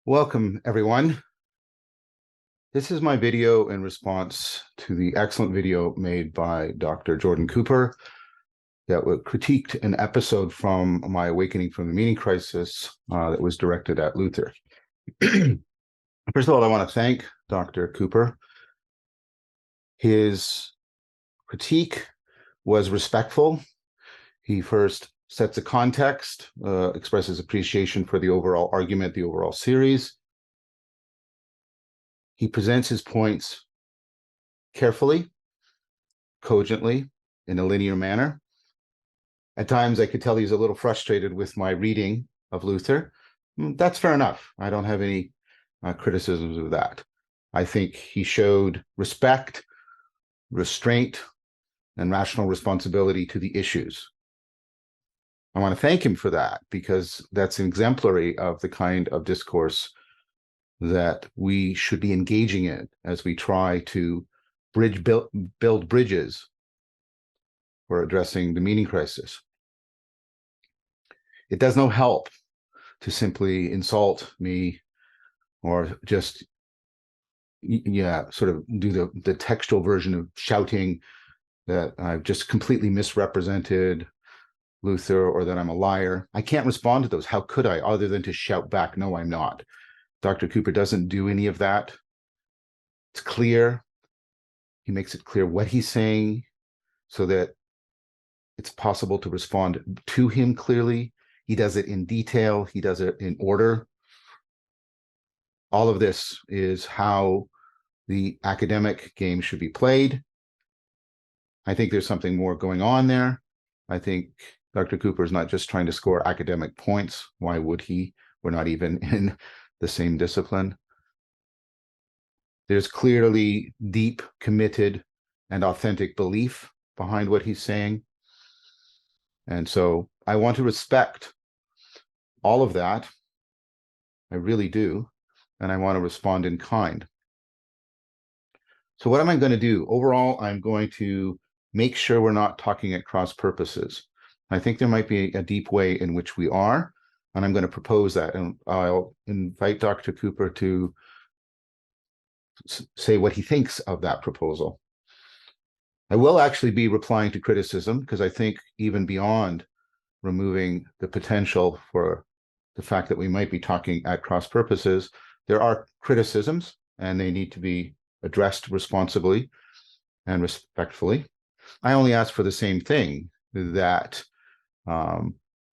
Welcome, everyone. This is my video in response to the excellent video made by Dr. Jordan Cooper that critiqued an episode from my Awakening from the Meaning Crisis that was directed at Luther. First of all, I want to thank Dr. Cooper. His critique was respectful. He first sets a context, expresses appreciation for the overall argument, the overall series. He presents his points carefully, cogently, in a linear manner. At times, I could tell he's a little frustrated with my reading of Luther. That's fair enough. I don't have any criticisms of that. I think he showed respect, restraint, and rational responsibility to the issues. I want to thank him for that, because that's exemplary of the kind of discourse that we should be engaging in as we try to build bridges for addressing the meaning crisis. It does no help to simply insult me or just, sort of do the textual version of shouting that I've just completely misrepresented Luther or that I'm a liar. I can't respond to those. How could I, other than to shout back, no, I'm not. Dr. Cooper doesn't do any of that. It's clear. He makes it clear what he's saying so that it's possible to respond to him clearly. He does it in detail. He does it in order. All of this is how the academic game should be played. I think there's something more going on there. I think Dr. Cooper is not just trying to score academic points. Why would he? We're not even in the same discipline. There's clearly deep, committed, and authentic belief behind what he's saying. And so I want to respect all of that. I really do. And I want to respond in kind. So what am I going to do? Overall, I'm going to make sure we're not talking at cross purposes. I think there might be a deep way in which we are, and I'm going to propose that. And I'll invite Dr. Cooper to say what he thinks of that proposal. I will actually be replying to criticism, because I think even beyond removing the potential for the fact that we might be talking at cross purposes, there are criticisms, and they need to be addressed responsibly and respectfully. I only ask for the same thing, that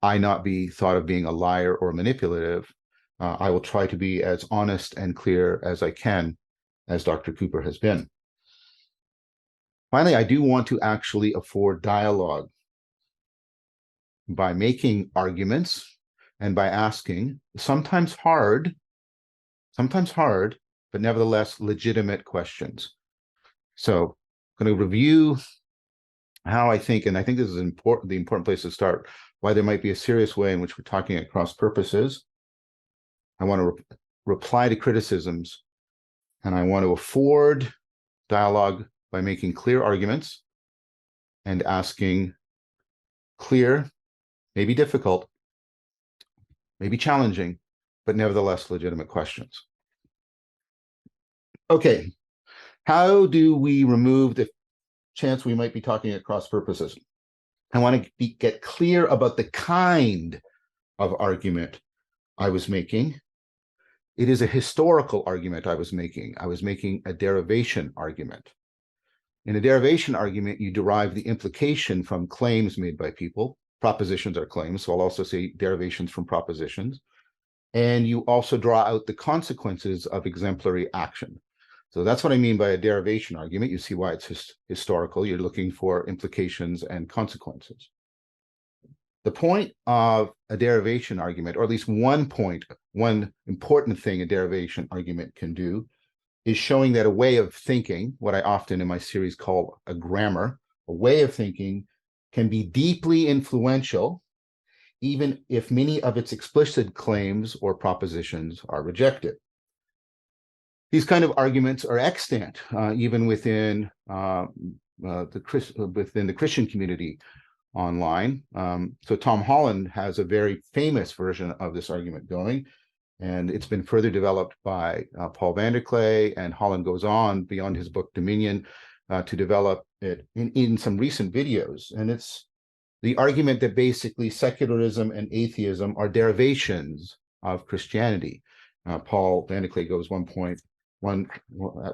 I not be thought of being a liar or manipulative. I will try to be as honest and clear as I can, as Dr. Cooper has been. Finally, I do want to actually afford dialogue by making arguments and by asking sometimes hard, but nevertheless legitimate questions. So I'm going to review how I think, and I think this is important, the important place to start, why there might be a serious way in which we're talking at cross purposes. I want to reply to criticisms, and I want to afford dialogue by making clear arguments and asking clear, maybe difficult, maybe challenging, but nevertheless legitimate questions. Okay, how do we remove the chance we might be talking at cross purposes? I want to get clear about the kind of argument I was making. It is a historical argument I was making. I was making a derivation argument. In a derivation argument, you derive the implication from claims made by people. Propositions are claims, so I'll also say derivations from propositions. And you also draw out the consequences of exemplary action. So that's what I mean by a derivation argument. You see why it's historical. You're looking for implications and consequences. The point of a derivation argument, or at least one important thing a derivation argument can do, is showing that a way of thinking, what I often in my series call a grammar, a way of thinking can be deeply influential, even if many of its explicit claims or propositions are rejected. These kind of arguments are extant even within the Christian community online. So Tom Holland has a very famous version of this argument going. And it's been further developed by Paul van der Klee, and Holland goes on beyond his book Dominion to develop it in some recent videos. And it's the argument that basically secularism and atheism are derivations of Christianity. Paul van der Klee goes at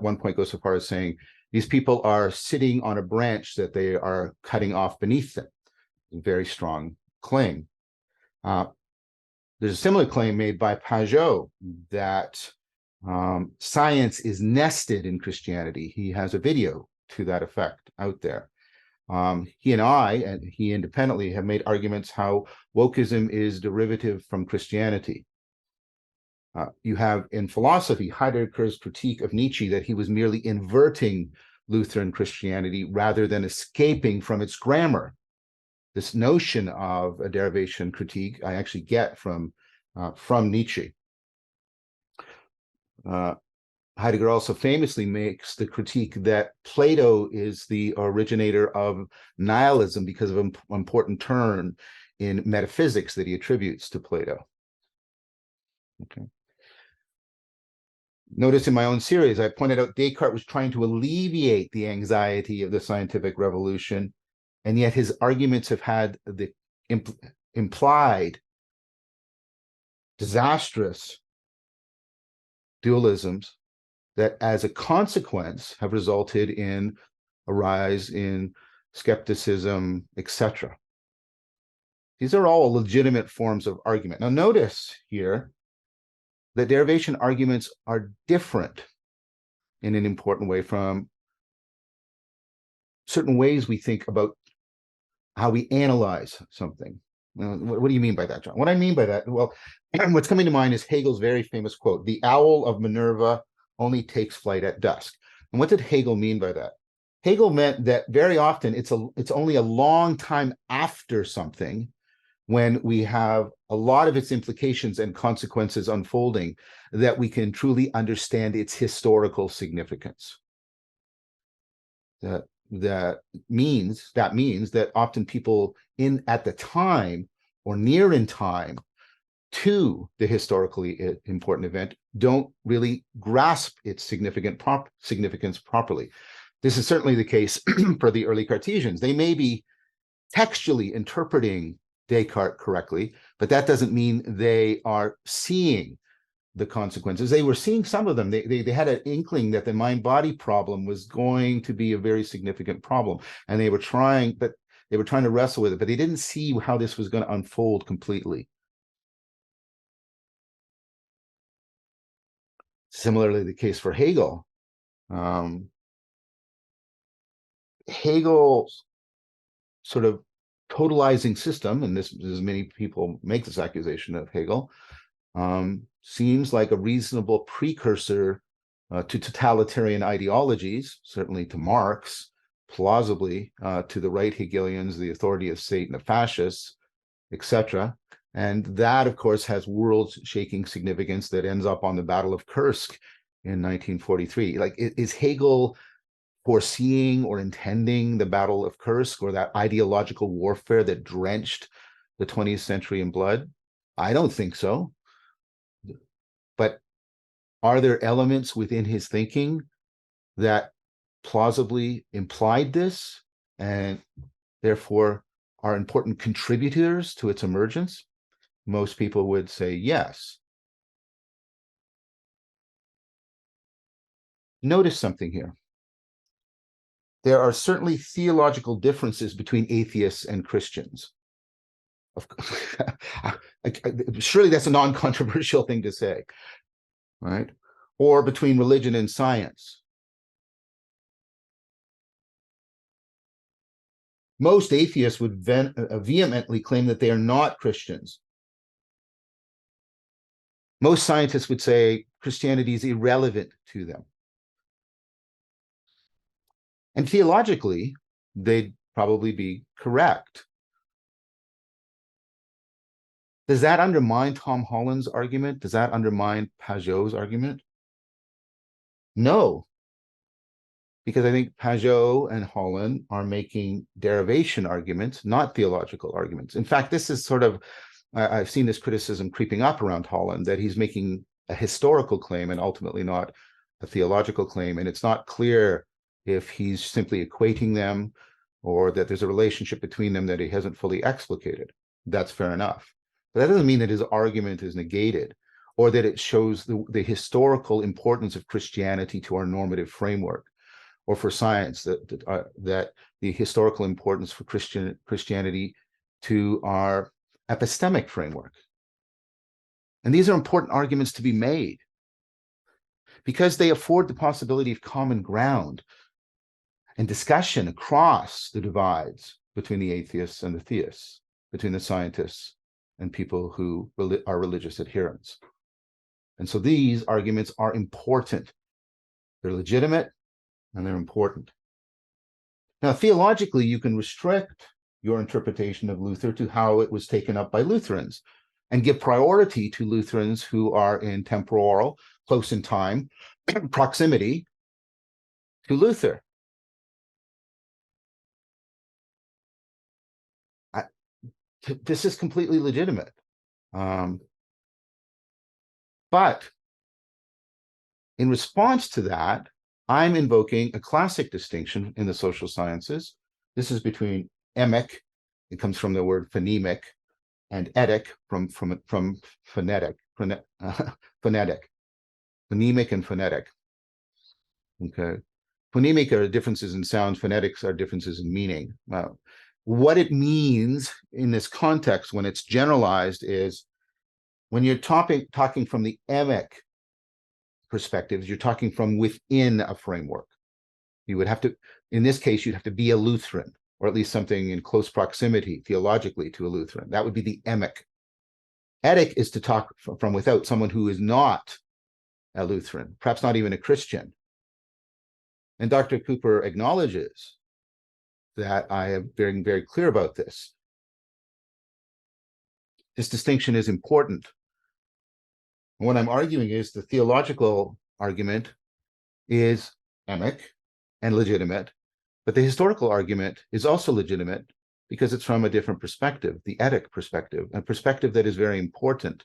one point goes so far as saying these people are sitting on a branch that they are cutting off beneath them. A very strong claim. There's a similar claim made by Pajot that science is nested in Christianity. He has a video to that effect out there. He and he independently have made arguments how wokeism is derivative from Christianity. You have in philosophy Heidegger's critique of Nietzsche that he was merely inverting Lutheran Christianity rather than escaping from its grammar. This notion of a derivation critique I actually get from Nietzsche. Heidegger also famously makes the critique that Plato is the originator of nihilism because of an important turn in metaphysics that he attributes to Plato. Okay. Notice in my own series, I pointed out Descartes was trying to alleviate the anxiety of the scientific revolution, and yet his arguments have had the implied disastrous dualisms that as a consequence have resulted in a rise in skepticism, etc. These are all legitimate forms of argument. Now notice here that derivation arguments are different in an important way from certain ways we think about how we analyze something. What do you mean by that, John? What I mean by that, well, what's coming to mind is Hegel's very famous quote, "The owl of Minerva only takes flight at dusk." And what did Hegel mean by that? Hegel meant that very often it's only a long time after something, when we have a lot of its implications and consequences unfolding, that we can truly understand its historical significance. That means that often people at the time or near in time to the historically important event don't really grasp its significance properly. This is certainly the case for the early Cartesians. They may be textually interpreting Descartes correctly, but that doesn't mean they are seeing the consequences. They were seeing some of them. They had an inkling that the mind-body problem was going to be a very significant problem, and they were trying to wrestle with it, but they didn't see how this was going to unfold completely. Similarly, the case for Hegel. Hegel's sort of totalizing system, and this is many people make this accusation of Hegel, seems like a reasonable precursor to totalitarian ideologies, certainly to Marx, plausibly to the right Hegelians, the authority of state and the fascists, etc. And that, of course, has world-shaking significance that ends up on the Battle of Kursk in 1943. Like, is Hegel foreseeing or intending the Battle of Kursk or that ideological warfare that drenched the 20th century in blood? I don't think so. But are there elements within his thinking that plausibly implied this and therefore are important contributors to its emergence? Most people would say yes. Notice something here. There are certainly theological differences between atheists and Christians. Surely that's a non-controversial thing to say, right? Or between religion and science. Most atheists would vehemently claim that they are not Christians. Most scientists would say Christianity is irrelevant to them. And theologically, they'd probably be correct. Does that undermine Tom Holland's argument? Does that undermine Pajot's argument? No, because I think Pajot and Holland are making derivation arguments, not theological arguments. In fact, this is sort of I've seen this criticism creeping up around Holland, that he's making a historical claim and ultimately not a theological claim. And it's not clear if he's simply equating them or that there's a relationship between them that he hasn't fully explicated. That's fair enough. But that doesn't mean that his argument is negated or that it shows the historical importance of Christianity to our normative framework, or for science, that the historical importance for Christianity to our epistemic framework. And these are important arguments to be made because they afford the possibility of common ground and discussion across the divides between the atheists and the theists, between the scientists and people who are religious adherents. And so these arguments are important. They're legitimate and they're important. Now, theologically, you can restrict your interpretation of Luther to how it was taken up by Lutherans and give priority to Lutherans who are in temporal, close in time, proximity to Luther. This is completely legitimate. But in response to that, I'm invoking a classic distinction in the social sciences. This is between Emic, it comes from the word phonemic, and etic from phonetic, phonemic and phonetic. Okay, phonemic are differences in sound, phonetics are differences in meaning. What it means in this context when it's generalized is when you're talking from the emic perspectives, you're talking from within a framework. You would have to, in this case, you'd have to be a Lutheran, or at least something in close proximity theologically to a Lutheran. That would be the emic. Etic is to talk from without, someone who is not a Lutheran, perhaps not even a Christian. And Dr. Cooper acknowledges that I am very, very clear about this. This distinction is important. What I'm arguing is the theological argument is emic and legitimate, but the historical argument is also legitimate because it's from a different perspective, the etic perspective, a perspective that is very important.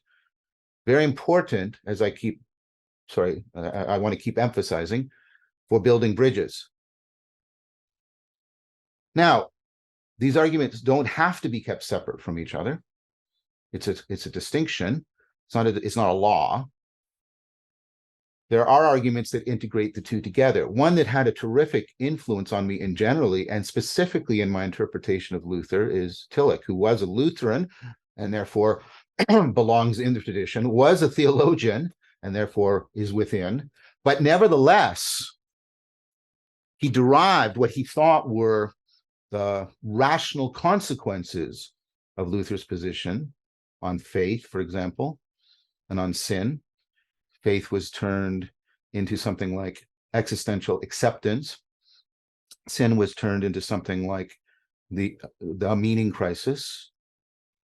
Very important, as I want to keep emphasizing, for building bridges. Now, these arguments don't have to be kept separate from each other. It's a distinction. It's not a law. There are arguments that integrate the two together. One that had a terrific influence on me in generally, and specifically in my interpretation of Luther, is Tillich, who was a Lutheran and therefore belongs in the tradition, was a theologian and therefore is within. But nevertheless, he derived what he thought were the rational consequences of Luther's position on faith, for example, and on sin. Faith was turned into something like existential acceptance. Sin was turned into something like the meaning crisis,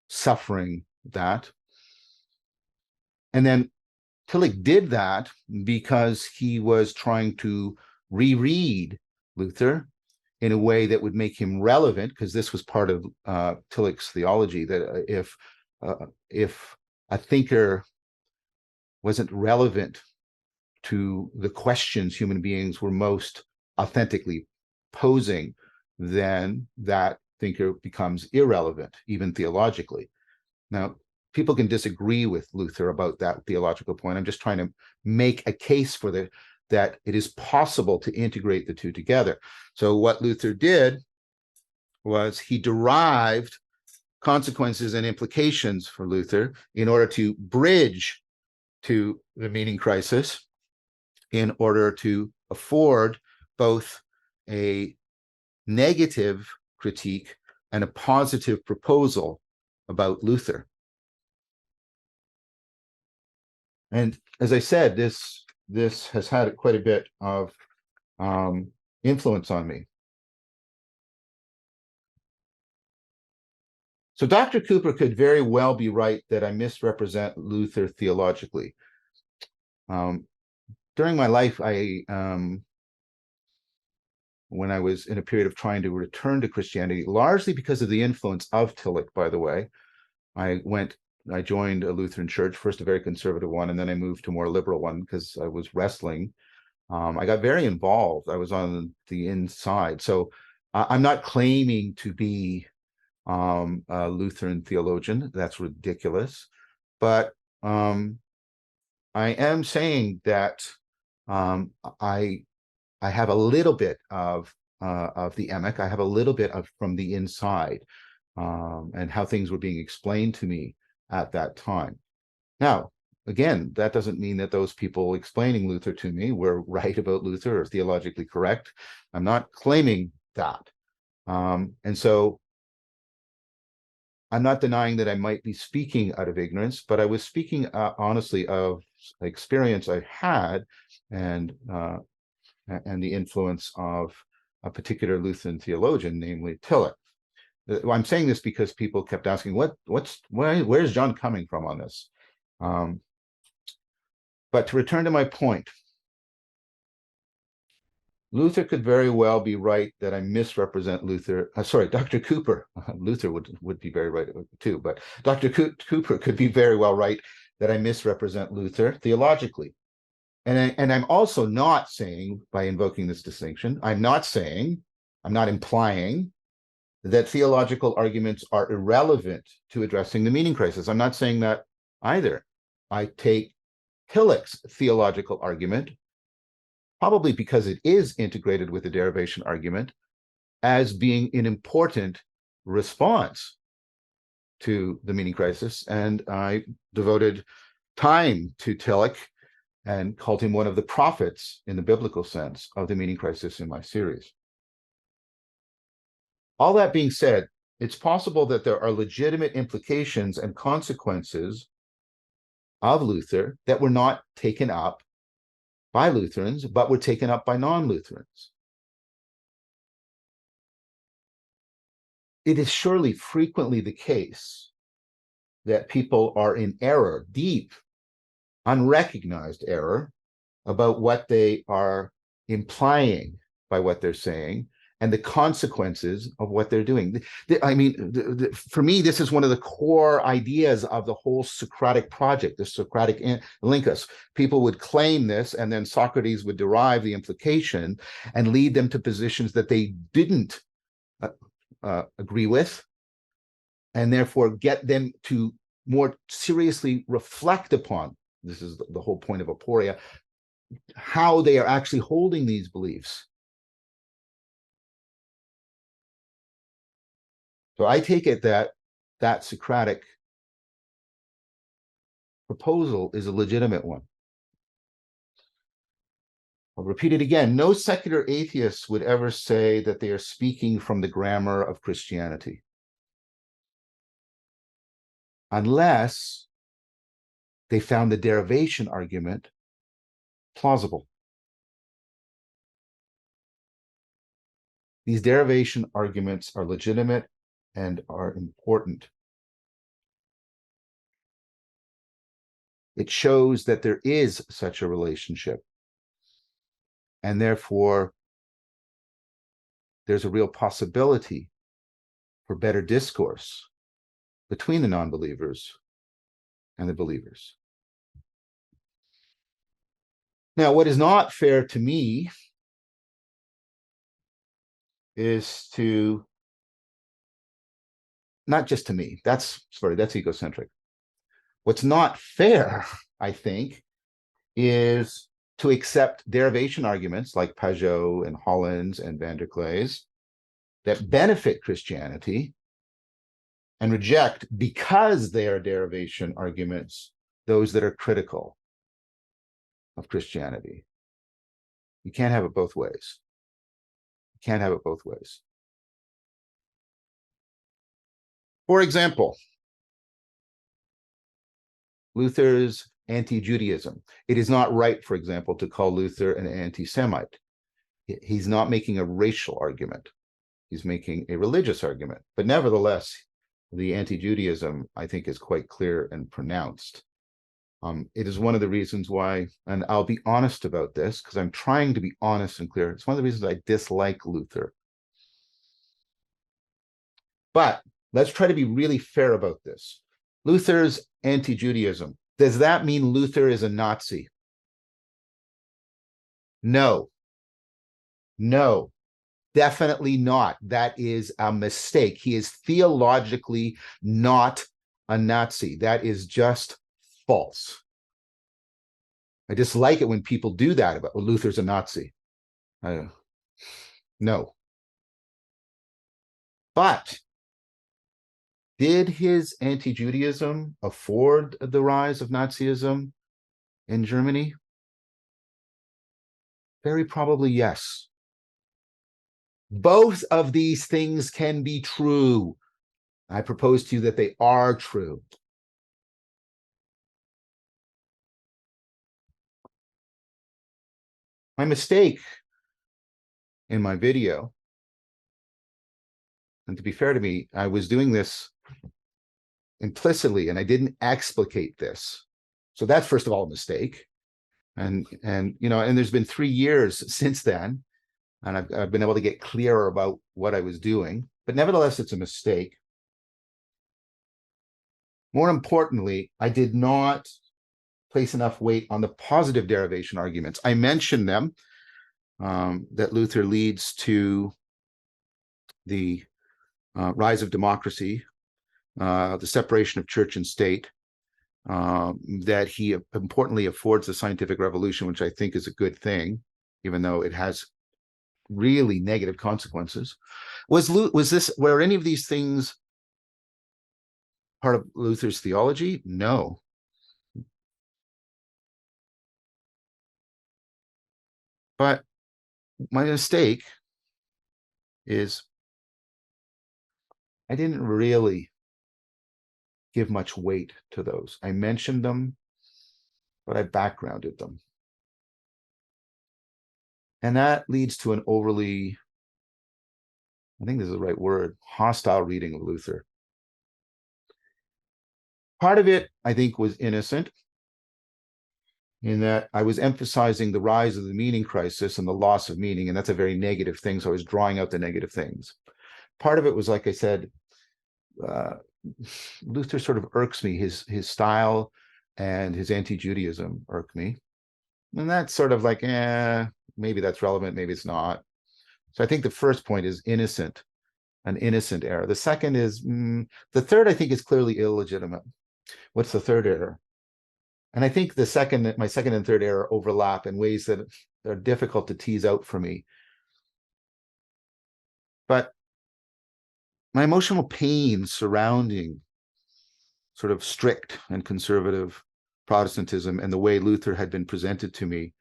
suffering that. And then Tillich did that because he was trying to reread Luther in a way that would make him relevant, because this was part of Tillich's theology, that if a thinker wasn't relevant to the questions human beings were most authentically posing, then that thinker becomes irrelevant, even theologically. Now, people can disagree with Luther about that theological point. I'm just trying to make a case for that it is possible to integrate the two together. So what Luther did was he derived consequences and implications for Luther in order to bridge to the meaning crisis, in order to afford both a negative critique and a positive proposal about Luther. And as I said, this has had quite a bit of influence on me. So Dr. Cooper could very well be right that I misrepresent Luther theologically. During my life, when I was in a period of trying to return to Christianity, largely because of the influence of Tillich, by the way, I joined a Lutheran church, first a very conservative one, and then I moved to a more liberal one because I was wrestling. I got very involved. I was on the inside. So I'm not claiming to be a Lutheran theologian. That's ridiculous. But I am saying that I have a little bit of the Emic. I have a little bit of from the inside and how things were being explained to me at that time. Now, again, that doesn't mean that those people explaining Luther to me were right about Luther or theologically correct. I'm not claiming that. And so I'm not denying that I might be speaking out of ignorance, but I was speaking honestly of experience I had and the influence of a particular Lutheran theologian, namely Tillich. I'm saying this because people kept asking, where's John coming from on this? But to return to my point, Luther could very well be right that I misrepresent Luther. Sorry, Dr. Cooper. Luther would be very right too, but Dr. Cooper could be very well right that I misrepresent Luther theologically. And I'm also not saying, by invoking this distinction, I'm not implying that theological arguments are irrelevant to addressing the meaning crisis. I'm not saying that either. I take Tillich's theological argument, probably because it is integrated with the derivation argument, as being an important response to the meaning crisis. And I devoted time to Tillich and called him one of the prophets in the biblical sense of the meaning crisis in my series. All that being said, it's possible that there are legitimate implications and consequences of Luther that were not taken up by Lutherans, but were taken up by non-Lutherans. It is surely frequently the case that people are in error, deep, unrecognized error, about what they are implying by what they're saying and the consequences of what they're doing. I mean, for me, this is one of the core ideas of the whole Socratic project, the Socratic lincus. People would claim this, and then Socrates would derive the implication and lead them to positions that they didn't agree with, and therefore get them to more seriously reflect upon, this is the whole point of aporia, how they are actually holding these beliefs. So I take it that that Socratic proposal is a legitimate one. I'll repeat it again. No secular atheists would ever say that they are speaking from the grammar of Christianity, unless they found the derivation argument plausible. These derivation arguments are legitimate and are important. It shows that there is such a relationship, and therefore there's a real possibility for better discourse between the non-believers and the believers. Now, what is not fair to me is to, not just to me, that's egocentric. What's not fair, I think, is to accept derivation arguments like Pajot and Hollins and van der Klees that benefit Christianity and reject, because they are derivation arguments, those that are critical of Christianity. You can't have it both ways. You can't have it both ways. For example, Luther's anti-Judaism. It is not right, for example, to call Luther an anti-Semite. He's not making a racial argument. He's making a religious argument. But nevertheless, the anti-Judaism, I think, is quite clear and pronounced. It is one of the reasons why, and I'll be honest about this, because I'm trying to be honest and clear. It's one of the reasons I dislike Luther. But let's try to be really fair about this. Luther's anti-Judaism. Does that mean Luther is a Nazi? No. No, definitely not. That is a mistake. He is theologically not a Nazi. That is just false. I dislike it when people do that about, well, Luther's a Nazi. No. But did his anti-Judaism afford the rise of Nazism in Germany? Very probably yes. Both of these things can be true. I propose to you that they are true. My mistake in my video, and to be fair to me, I was doing this implicitly and I didn't explicate this. So that's first of all a mistake. And there's been 3 years since then, and I've been able to get clearer about what I was doing, but nevertheless, it's a mistake. More importantly, I did not place enough weight on the positive derivation arguments. I mentioned them, that Luther leads to the rise of democracy, the separation of church and state, that he importantly affords the scientific revolution, which I think is a good thing, even though it has really negative consequences. Were any of these things part of Luther's theology? No. But my mistake is I didn't really give much weight to those. I mentioned them, but I backgrounded them. And that leads to an overly, I think this is the right word, hostile reading of Luther. Part of it, I think, was innocent, in that I was emphasizing the rise of the meaning crisis and the loss of meaning, and that's a very negative thing, so I was drawing out the negative things. Part of it was, like I said, Luther sort of irks me. His style and his anti-Judaism irk me. And that's sort of like, maybe that's relevant, maybe it's not. So I think the first point is innocent, an innocent error. The second is, the third I think is clearly illegitimate. What's the third error? And I think my second and third error overlap in ways that are difficult to tease out for me. But my emotional pain surrounding sort of strict and conservative Protestantism and the way Luther had been presented to me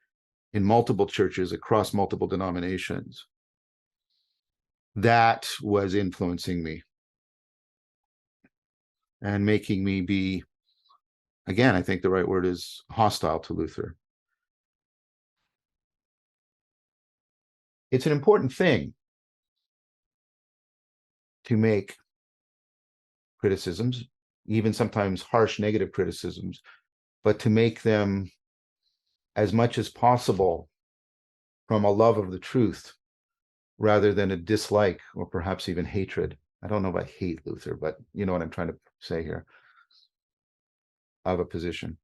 in multiple churches across multiple denominations, that was influencing me and making me be, again, I think the right word is hostile to Luther. It's an important thing to make criticisms, even sometimes harsh negative criticisms, but to make them as much as possible from a love of the truth rather than a dislike or perhaps even hatred. I don't know if I hate Luther, but you know what I'm trying to say here, of a position.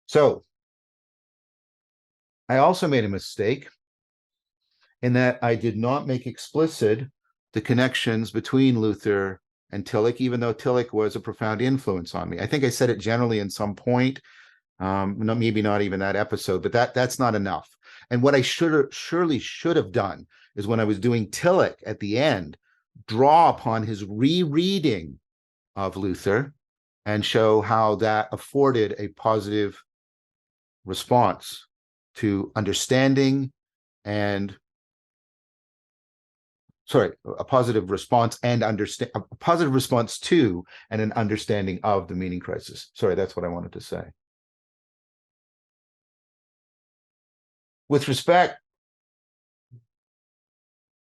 So I also made a mistake in that I did not make explicit the connections between Luther and Tillich, even though Tillich was a profound influence on me. I think I said it generally in some point, maybe not even that episode, but that's not enough. And what I surely should have done is, when I was doing Tillich at the end, draw upon his rereading of Luther and show how that afforded a positive response to understanding and a positive response to and an understanding of the meaning crisis. Sorry, that's what I wanted to say. With respect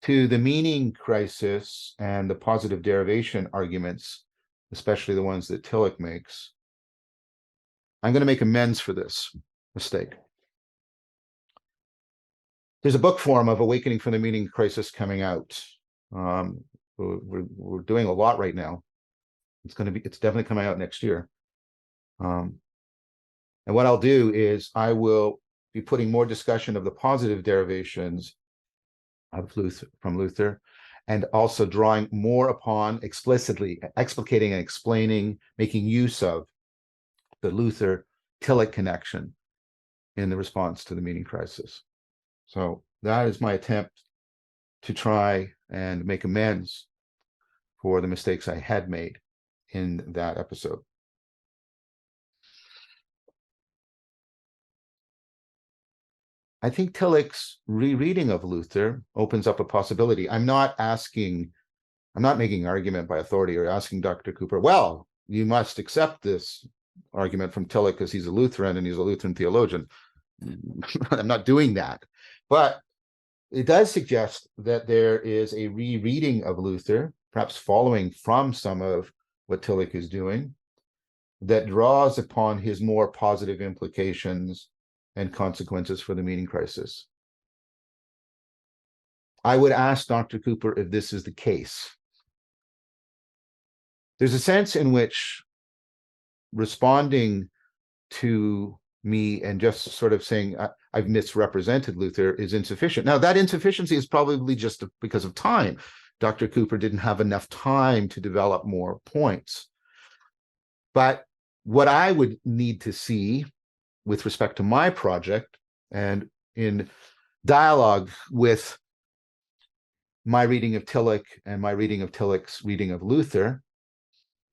to the meaning crisis and the positive derivation arguments, especially the ones that Tillich makes, I'm going to make amends for this mistake. There's a book form of Awakening from the Meaning Crisis coming out. We're doing a lot right now It's definitely coming out next year. And what I'll do is I will be putting more discussion of the positive derivations of from Luther, and also drawing more upon explicitly explicating and explaining, making use of the Luther-Tillich connection in the response to the meaning crisis. So that is my attempt to try and make amends for the mistakes I had made in that episode. I think Tillich's rereading of Luther opens up a possibility. I'm not making an argument by authority or asking Dr. Cooper, well, you must accept this argument from Tillich because he's a Lutheran and he's a Lutheran theologian. I'm not doing that. But it does suggest that there is a rereading of Luther, perhaps following from some of what Tillich is doing, that draws upon his more positive implications and consequences for the meaning crisis. I would ask Dr. Cooper if this is the case. There's a sense in which responding to me and just sort of saying I've misrepresented Luther is insufficient. Now, that insufficiency is probably just because of time. Dr. Cooper didn't have enough time to develop more points. But what I would need to see with respect to my project and in dialogue with my reading of Tillich and my reading of Tillich's reading of Luther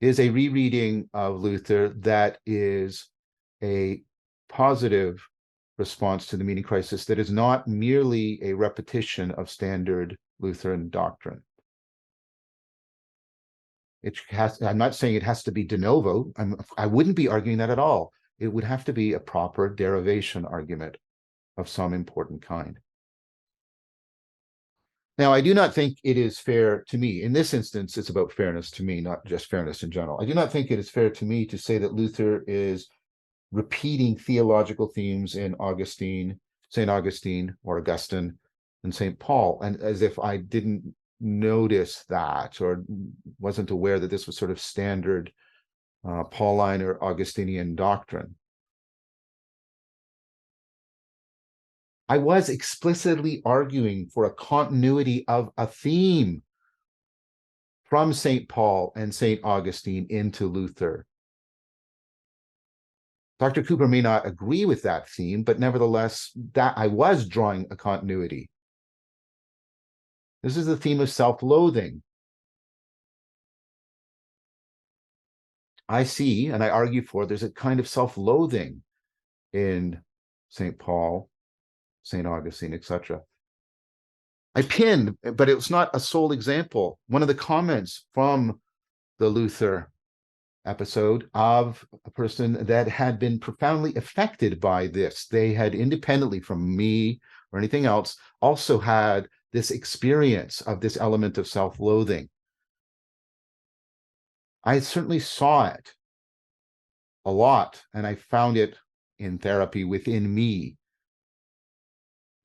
is a rereading of Luther that is a positive response to the meaning crisis that is not merely a repetition of standard Lutheran doctrine. I'm not saying it has to be de novo. I wouldn't be arguing that at all. It would have to be a proper derivation argument of some important kind. Now, I do not think it is fair to me. In this instance, it's about fairness to me, not just fairness in general. I do not think it is fair to me to say that Luther is repeating theological themes in Augustine, St. Augustine, or Augustine, and St. Paul, and as if I didn't notice that or wasn't aware that this was sort of standard Pauline or Augustinian doctrine. I was explicitly arguing for a continuity of a theme from St. Paul and St. Augustine into Luther. Dr. Cooper may not agree with that theme, but nevertheless, that I was drawing a continuity. This is the theme of self-loathing. I see, and I argue for, there's a kind of self-loathing in St. Paul, St. Augustine, etc. I pinned, but it was not a sole example. One of the comments from the Luther episode of a person that had been profoundly affected by this. They had, independently from me or anything else, also had this experience of this element of self-loathing. I certainly saw it a lot, and I found it in therapy within me.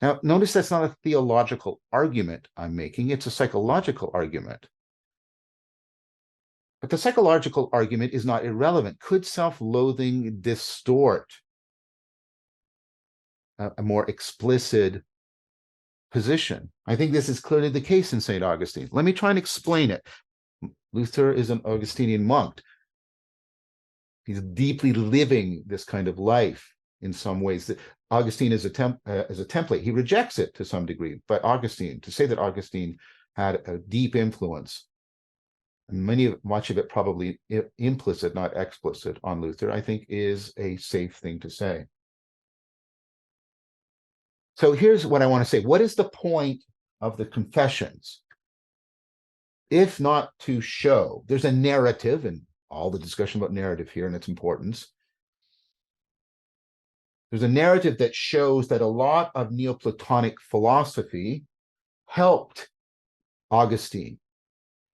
Now, notice that's not a theological argument I'm making, it's a psychological argument. But the psychological argument is not irrelevant. Could self-loathing distort a more explicit position? I think this is clearly the case in St. Augustine. Let me try and explain it. Luther is an Augustinian monk. He's deeply living this kind of life in some ways. Augustine is a template. He rejects it to some degree, but to say that Augustine had a deep influence, and much of it probably implicit, not explicit, on Luther, I think is a safe thing to say. So here's what I want to say. What is the point of the confessions? If not to show, there's a narrative, and all the discussion about narrative here and its importance. There's a narrative that shows that a lot of Neoplatonic philosophy helped Augustine.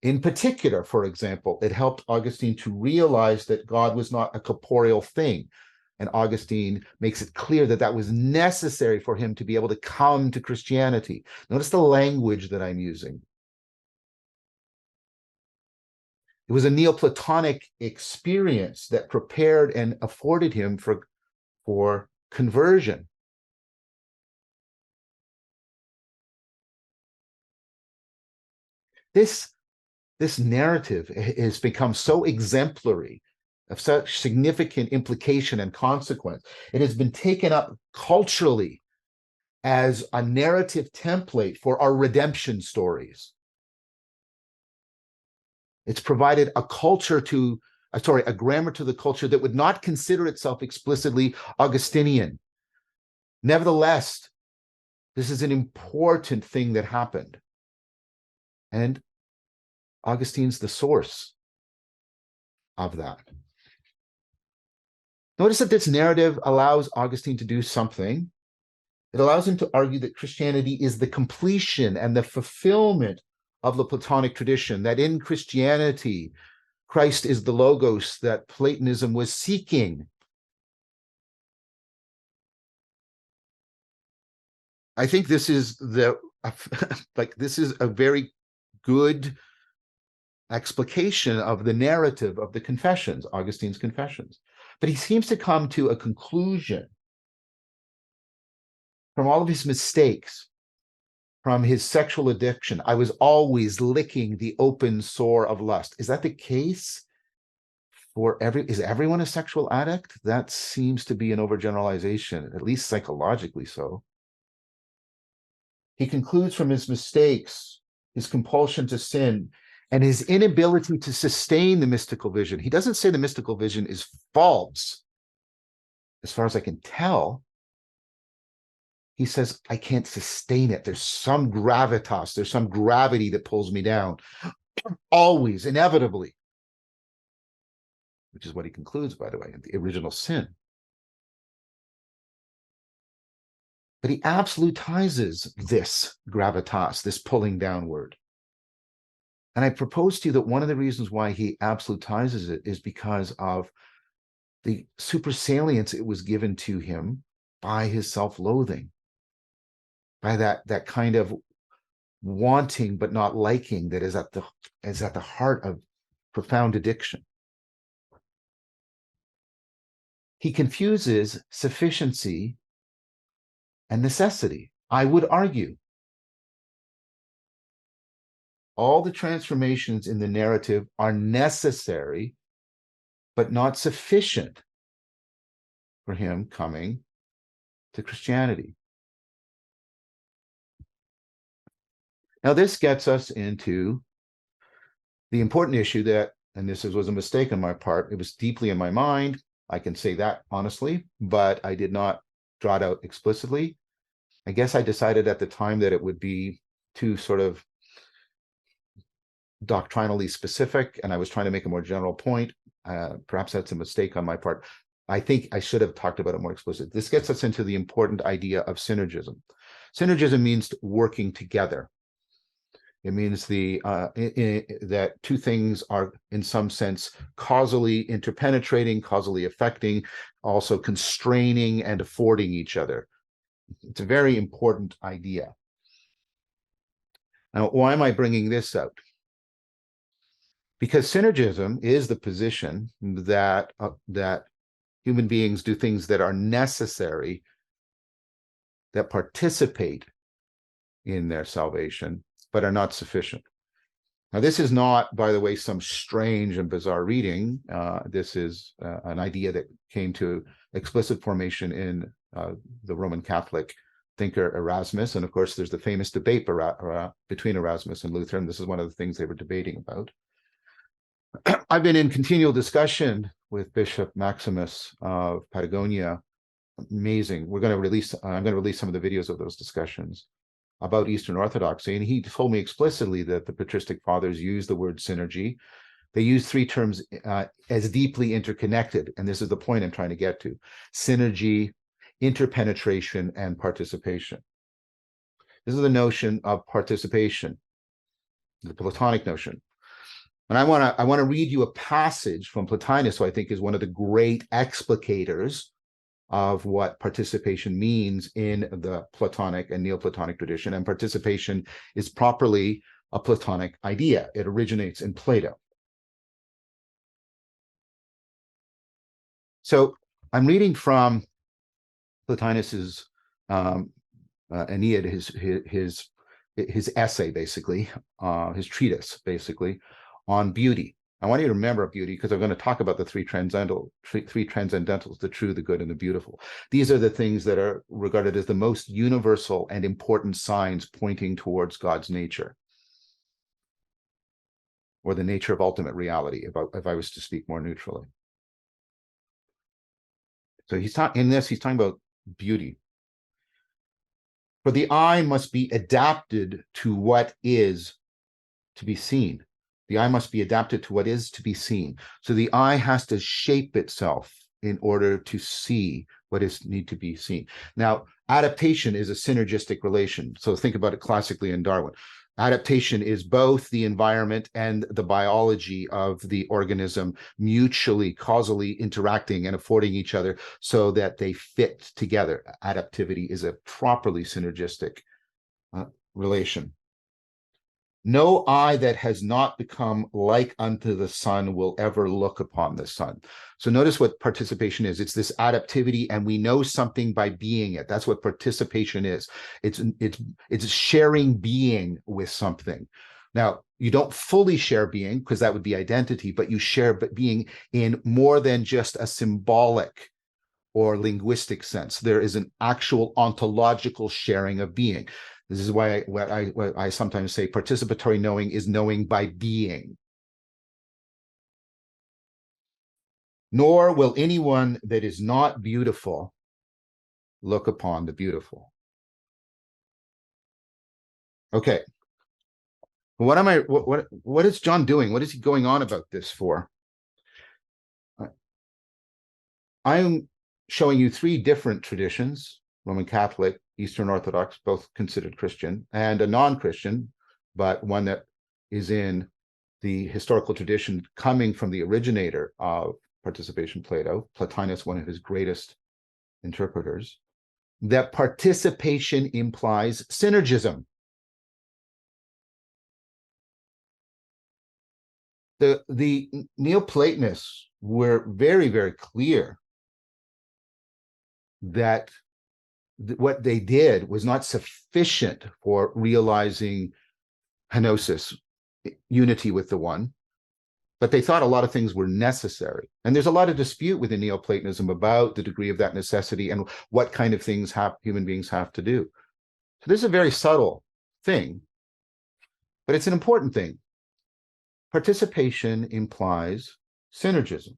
In particular, for example, it helped Augustine to realize that God was not a corporeal thing. And Augustine makes it clear that that was necessary for him to be able to come to Christianity. Notice the language that I'm using. It was a Neoplatonic experience that prepared and afforded him for conversion. This narrative has become so exemplary, of such significant implication and consequence. It has been taken up culturally as a narrative template for our redemption stories. It's provided a grammar to the culture that would not consider itself explicitly Augustinian. Nevertheless, this is an important thing that happened. And Augustine's the source of that. Notice that this narrative allows Augustine to do something. It allows him to argue that Christianity is the completion and the fulfillment of the Platonic tradition, that in Christianity, Christ is the logos that Platonism was seeking. I think this is this is a very good explication of the narrative of the Confessions, Augustine's Confessions. But he seems to come to a conclusion from all of his mistakes, from his sexual addiction. I was always licking the open sore of lust. Is that the case for is everyone a sexual addict? That seems to be an overgeneralization, at least psychologically so. He concludes from his mistakes, his compulsion to sin, and his inability to sustain the mystical vision. He doesn't say the mystical vision is false, as far as I can tell. He says, I can't sustain it. There's some gravitas, there's some gravity that pulls me down, always, inevitably, which is what he concludes, by the way, in the original sin. But he absolutizes this gravitas, this pulling downward. And I propose to you that one of the reasons why he absolutizes it is because of the supersalience it was given to him by his self-loathing, by that kind of wanting but not liking that is at the heart of profound addiction. He confuses sufficiency and necessity. I would argue all the transformations in the narrative are necessary, but not sufficient for him coming to Christianity. Now, this gets us into the important issue that, and this was a mistake on my part, it was deeply in my mind, I can say that honestly, but I did not draw it out explicitly. I guess I decided at the time that it would be too sort of doctrinally specific, and I was trying to make a more general point. Perhaps that's a mistake on my part. I think I should have talked about it more explicitly. This gets us into the important idea of synergism. Synergism means working together. It means that two things are, in some sense, causally interpenetrating, causally affecting, also constraining and affording each other. It's a very important idea. Now, why am I bringing this out? Because synergism is the position that human beings do things that are necessary, that participate in their salvation, but are not sufficient. Now, this is not, by the way, some strange and bizarre reading. This is an idea that came to explicit formation in the Roman Catholic thinker Erasmus. And of course, there's the famous debate between Erasmus and Luther, and this is one of the things they were debating about. I've been in continual discussion with Bishop Maximus of Patagonia. Amazing. I'm going to release some of the videos of those discussions about Eastern Orthodoxy. And he told me explicitly that the patristic fathers use the word synergy. They use three terms as deeply interconnected. And this is the point I'm trying to get to: synergy, interpenetration, and participation. This is the notion of participation, the Platonic notion. And I want to read you a passage from Plotinus, who I think is one of the great explicators of what participation means in the Platonic and Neoplatonic tradition. And participation is properly a Platonic idea. It originates in Plato. So I'm reading from Plotinus's Aeneid, his essay, basically, his treatise, basically, on beauty. I want you to remember beauty because I'm going to talk about the three transcendentals, the true, the good, and the beautiful. These are the things that are regarded as the most universal and important signs pointing towards God's nature, or the nature of ultimate reality, if I was to speak more neutrally. So he's talking about beauty. For the eye must be adapted to what is to be seen. The eye must be adapted to what is to be seen. So the eye has to shape itself in order to see what is need to be seen. Now, adaptation is a synergistic relation. So think about it classically in Darwin. Adaptation is both the environment and the biology of the organism mutually, causally interacting and affording each other so that they fit together. Adaptivity is a properly synergistic relation. No eye that has not become like unto the sun will ever look upon the sun. So notice what participation is. It's this adaptivity, and we know something by being it. That's what participation is. It's sharing being with something. Now, you don't fully share being because that would be identity, but you share being in more than just a symbolic or linguistic sense. There is an actual ontological sharing of being. This is why what I sometimes say participatory knowing is knowing by being. Nor will anyone that is not beautiful look upon the beautiful. Okay. What is John doing? What is he going on about this for? I'm showing you three different traditions: Roman Catholic, Eastern Orthodox, both considered Christian, and a non-Christian, but one that is in the historical tradition coming from the originator of participation, Plato, Plotinus, one of his greatest interpreters, that participation implies synergism. The Neoplatonists were very, very clear that what they did was not sufficient for realizing kenosis, unity with the one, but they thought a lot of things were necessary. And there's a lot of dispute within Neoplatonism about the degree of that necessity and what kind of things human beings have to do. So this is a very subtle thing, but it's an important thing. Participation implies synergism.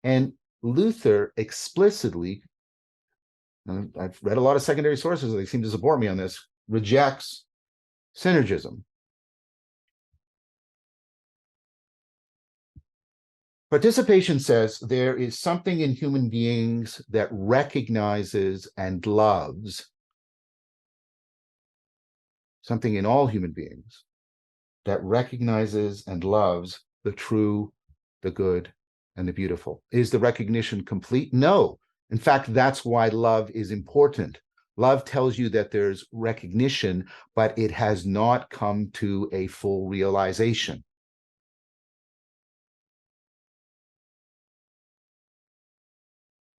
And Luther explicitly, and I've read a lot of secondary sources, they seem to support me on this, rejects synergism. Participation says there is something in human beings that recognizes and loves, something in all human beings that recognizes and loves the true, the good, and the beautiful. Is the recognition complete? No. In fact, that's why love is important. Love tells you that there's recognition, but it has not come to a full realization.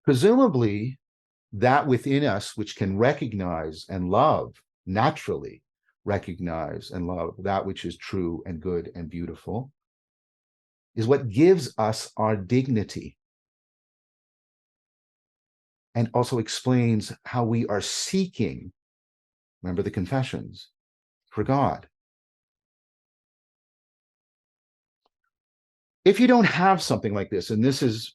Presumably, that within us which can recognize and love, naturally recognize and love that which is true and good and beautiful, is what gives us our dignity, and also explains how we are seeking, remember the confessions, for God. If you don't have something like this, and this is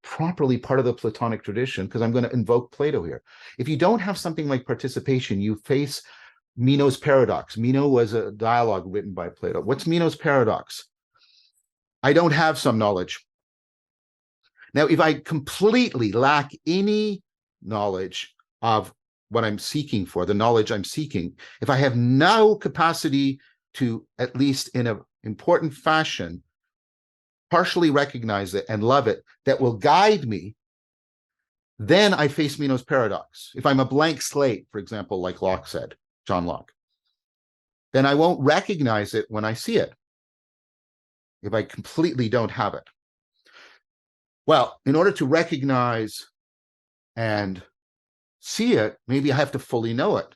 properly part of the Platonic tradition, because I'm going to invoke Plato here. If you don't have something like participation, you face Meno's paradox. Meno was a dialogue written by Plato. What's Meno's paradox? I don't have some knowledge. Now, if I completely lack any knowledge of what I'm seeking for, the knowledge I'm seeking, if I have no capacity to, at least in an important fashion, partially recognize it and love it, that will guide me, then I face Meno's paradox. If I'm a blank slate, for example, like Locke said, John Locke, then I won't recognize it when I see it, if I completely don't have it. Well, in order to recognize and see it, maybe I have to fully know it.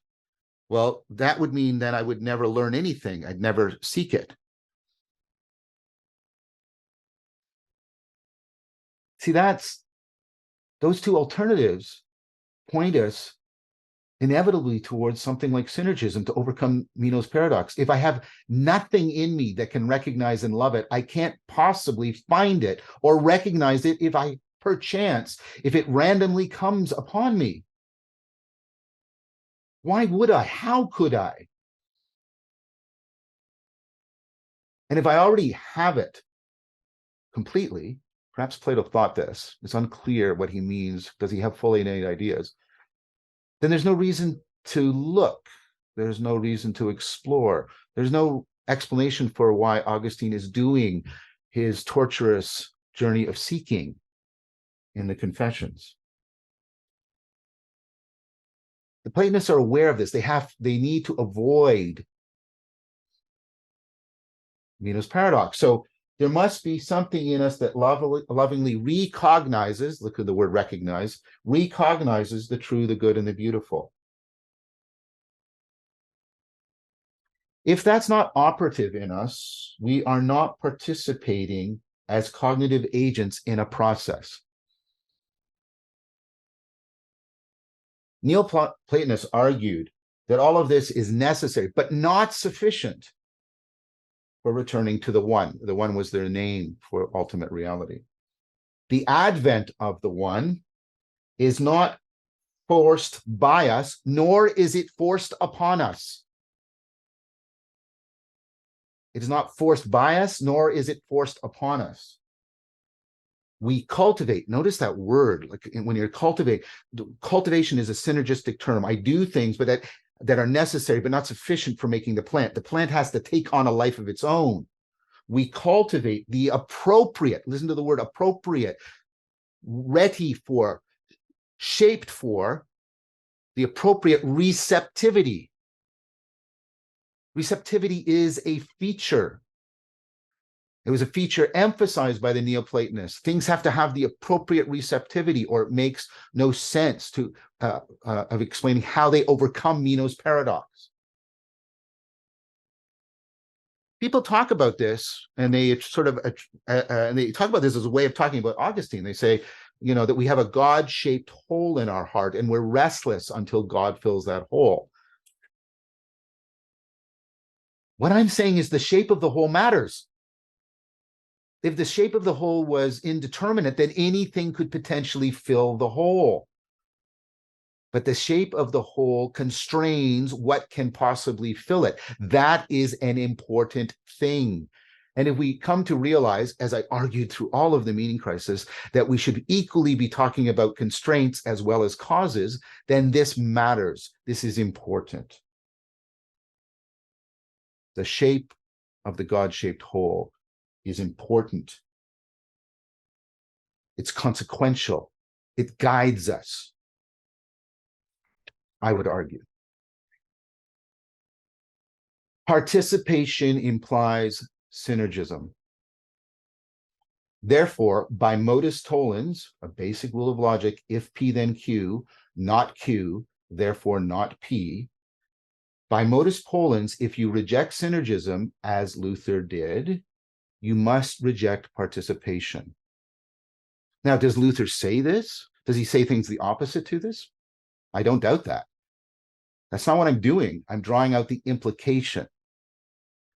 Well, that would mean that I would never learn anything. I'd never seek it. See, those two alternatives point us inevitably towards something like synergism to overcome Meno's paradox. If I have nothing in me that can recognize and love it, I can't possibly find it or recognize it if I, perchance, if it randomly comes upon me. Why would I? How could I? And if I already have it completely, perhaps Plato thought this, it's unclear what he means. Does he have fully innate ideas? Then there's no reason to look. There's no reason to explore. There's no explanation for why Augustine is doing his torturous journey of seeking in the Confessions. The Platonists are aware of this. They need to avoid Meno's paradox. So there must be something in us that lovingly recognizes, look at the word recognize, recognizes the true, the good, and the beautiful. If that's not operative in us, we are not participating as cognitive agents in a process. Neoplatonists argued that all of this is necessary, but not sufficient for returning to the one. The one was their name for ultimate reality. The advent of the one is not forced by us, nor is it forced upon us. It is not forced by us, nor is it forced upon us. We cultivate. Notice that word. Like when you're cultivation is a synergistic term. I do things, but that are necessary, but not sufficient for making the plant. The plant has to take on a life of its own. We cultivate the appropriate, listen to the word appropriate, ready for, shaped for, the appropriate receptivity. Receptivity is a feature. It was a feature emphasized by the Neoplatonists. Things have to have the appropriate receptivity, or it makes no sense of explaining how they overcome Meno's paradox. People talk about this, and they sort of and they talk about this as a way of talking about Augustine. They say, that we have a God-shaped hole in our heart, and we're restless until God fills that hole. What I'm saying is the shape of the hole matters. If the shape of the hole was indeterminate, then anything could potentially fill the hole. But the shape of the hole constrains what can possibly fill it. That is an important thing. And if we come to realize, as I argued through all of the meaning crisis, that we should equally be talking about constraints as well as causes, then this matters. This is important. The shape of the God-shaped hole is important. It's consequential. It guides us, I would argue. Participation implies synergism. Therefore, by modus tollens, a basic rule of logic, if P then Q, not Q, therefore not P, by modus tollens, if you reject synergism, as Luther did, you must reject participation. Now, does Luther say this? Does he say things the opposite to this? I don't doubt that. That's not what I'm doing. I'm drawing out the implication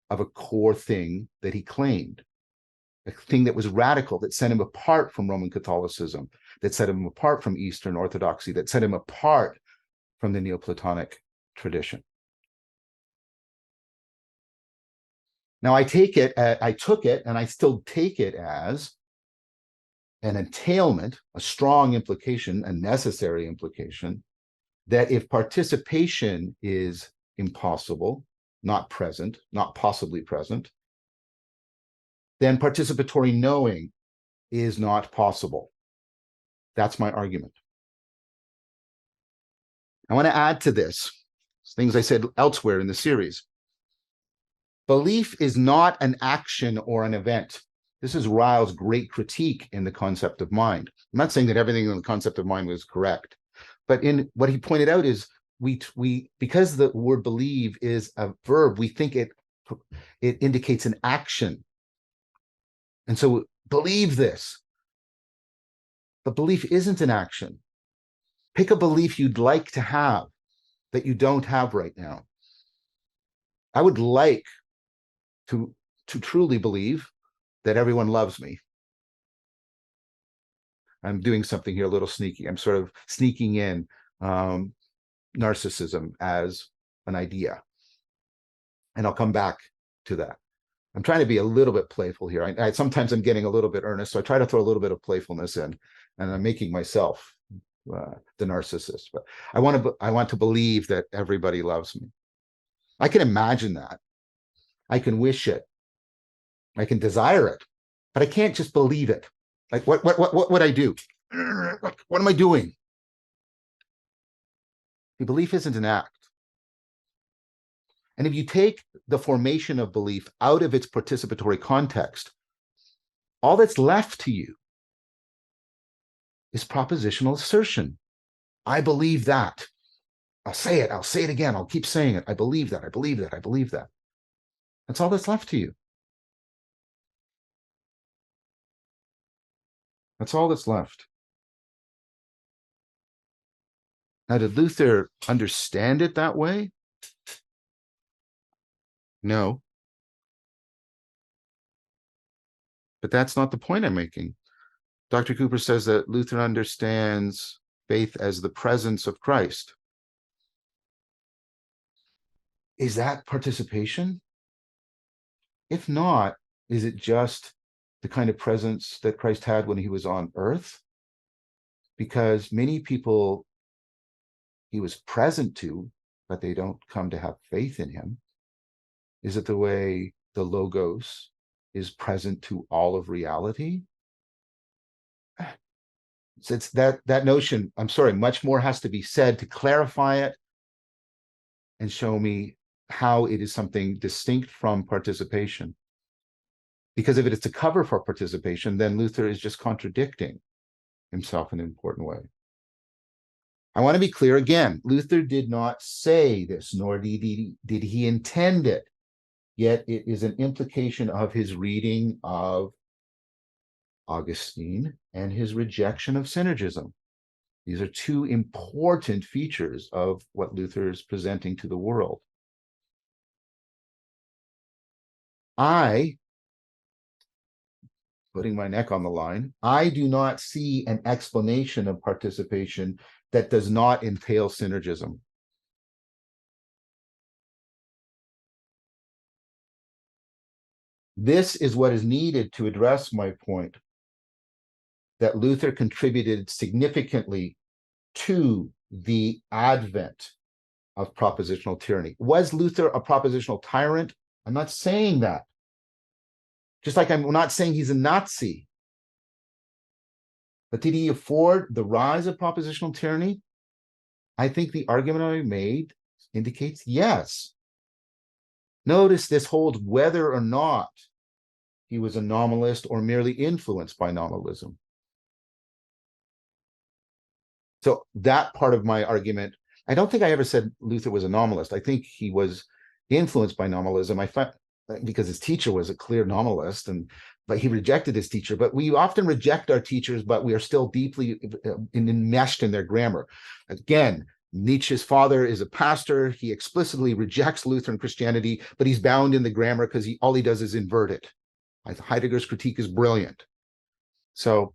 of a core thing that he claimed, a thing that was radical, that set him apart from Roman Catholicism, that set him apart from Eastern Orthodoxy, that set him apart from the Neoplatonic tradition. Now, I took it, and I still take it as an entailment, a strong implication, a necessary implication, that if participation is impossible, not present, not possibly present, then participatory knowing is not possible. That's my argument. I want to add to this things I said elsewhere in the series. Belief is not an action or an event. This is Ryle's great critique in the concept of mind. I'm not saying that everything in the concept of mind was correct, but in what he pointed out is we because the word believe is a verb, we think it indicates an action. And so believe this. But belief isn't an action. Pick a belief you'd like to have that you don't have right now. I would like to truly believe that everyone loves me. I'm doing something here a little sneaky. I'm sort of sneaking in narcissism as an idea. And I'll come back to that. I'm trying to be a little bit playful here. Sometimes I'm getting a little bit earnest, so I try to throw a little bit of playfulness in, and I'm making myself the narcissist. But I want to believe that everybody loves me. I can imagine that. I can wish it. I can desire it, but I can't just believe it. Like what would I do? What am I doing? The belief isn't an act. And if you take the formation of belief out of its participatory context, all that's left to you is propositional assertion. I believe that. I'll say it. I'll say it again. I'll keep saying it. I believe that. I believe that. I believe that. That's all that's left to you. That's all that's left. Now, did Luther understand it that way? No. But that's not the point I'm making. Dr. Cooper says that Luther understands faith as the presence of Christ. Is that participation? If not, is it just the kind of presence that Christ had when he was on earth? Because many people he was present to, but they don't come to have faith in him. Is it the way the Logos is present to all of reality? It's that notion, I'm sorry, much more has to be said to clarify it and show me how it is something distinct from participation. Because if it is to cover for participation, then Luther is just contradicting himself in an important way. I want to be clear again, Luther did not say this, nor did he intend it, yet it is an implication of his reading of Augustine and his rejection of synergism. These are two important features of what Luther is presenting to the world. Putting my neck on the line, I do not see an explanation of participation that does not entail synergism. This is what is needed to address my point that Luther contributed significantly to the advent of propositional tyranny. Was Luther a propositional tyrant? I'm not saying that. Just like I'm not saying he's a Nazi. But did he afford the rise of propositional tyranny? I think the argument I made indicates yes. Notice this holds whether or not he was a nominalist or merely influenced by nominalism. So that part of my argument, I don't think I ever said Luther was a nominalist. I think he was influenced by nominalism. I find because his teacher was a clear nominalist, but he rejected his teacher. But we often reject our teachers, but we are still deeply enmeshed in their grammar. Again, Nietzsche's father is a pastor. He explicitly rejects Lutheran Christianity, but he's bound in the grammar because all he does is invert it. Heidegger's critique is brilliant. So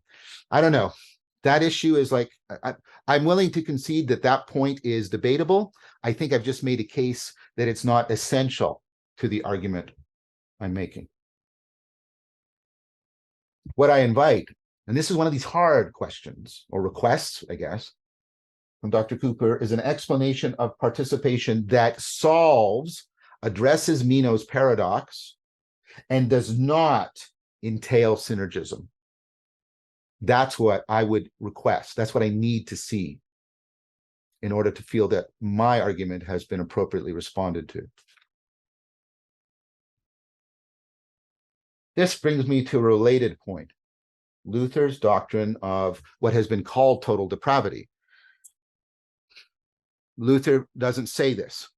I don't know. That issue is like, I'm willing to concede that point is debatable. I think I've just made a case that it's not essential to the argument I'm making. What I invite, and this is one of these hard questions or requests, I guess, from Dr. Cooper, is an explanation of participation that addresses Meno's paradox, and does not entail synergism. That's what I would request. That's what I need to see in order to feel that my argument has been appropriately responded to. This brings me to a related point, Luther's doctrine of what has been called total depravity. Luther doesn't say this.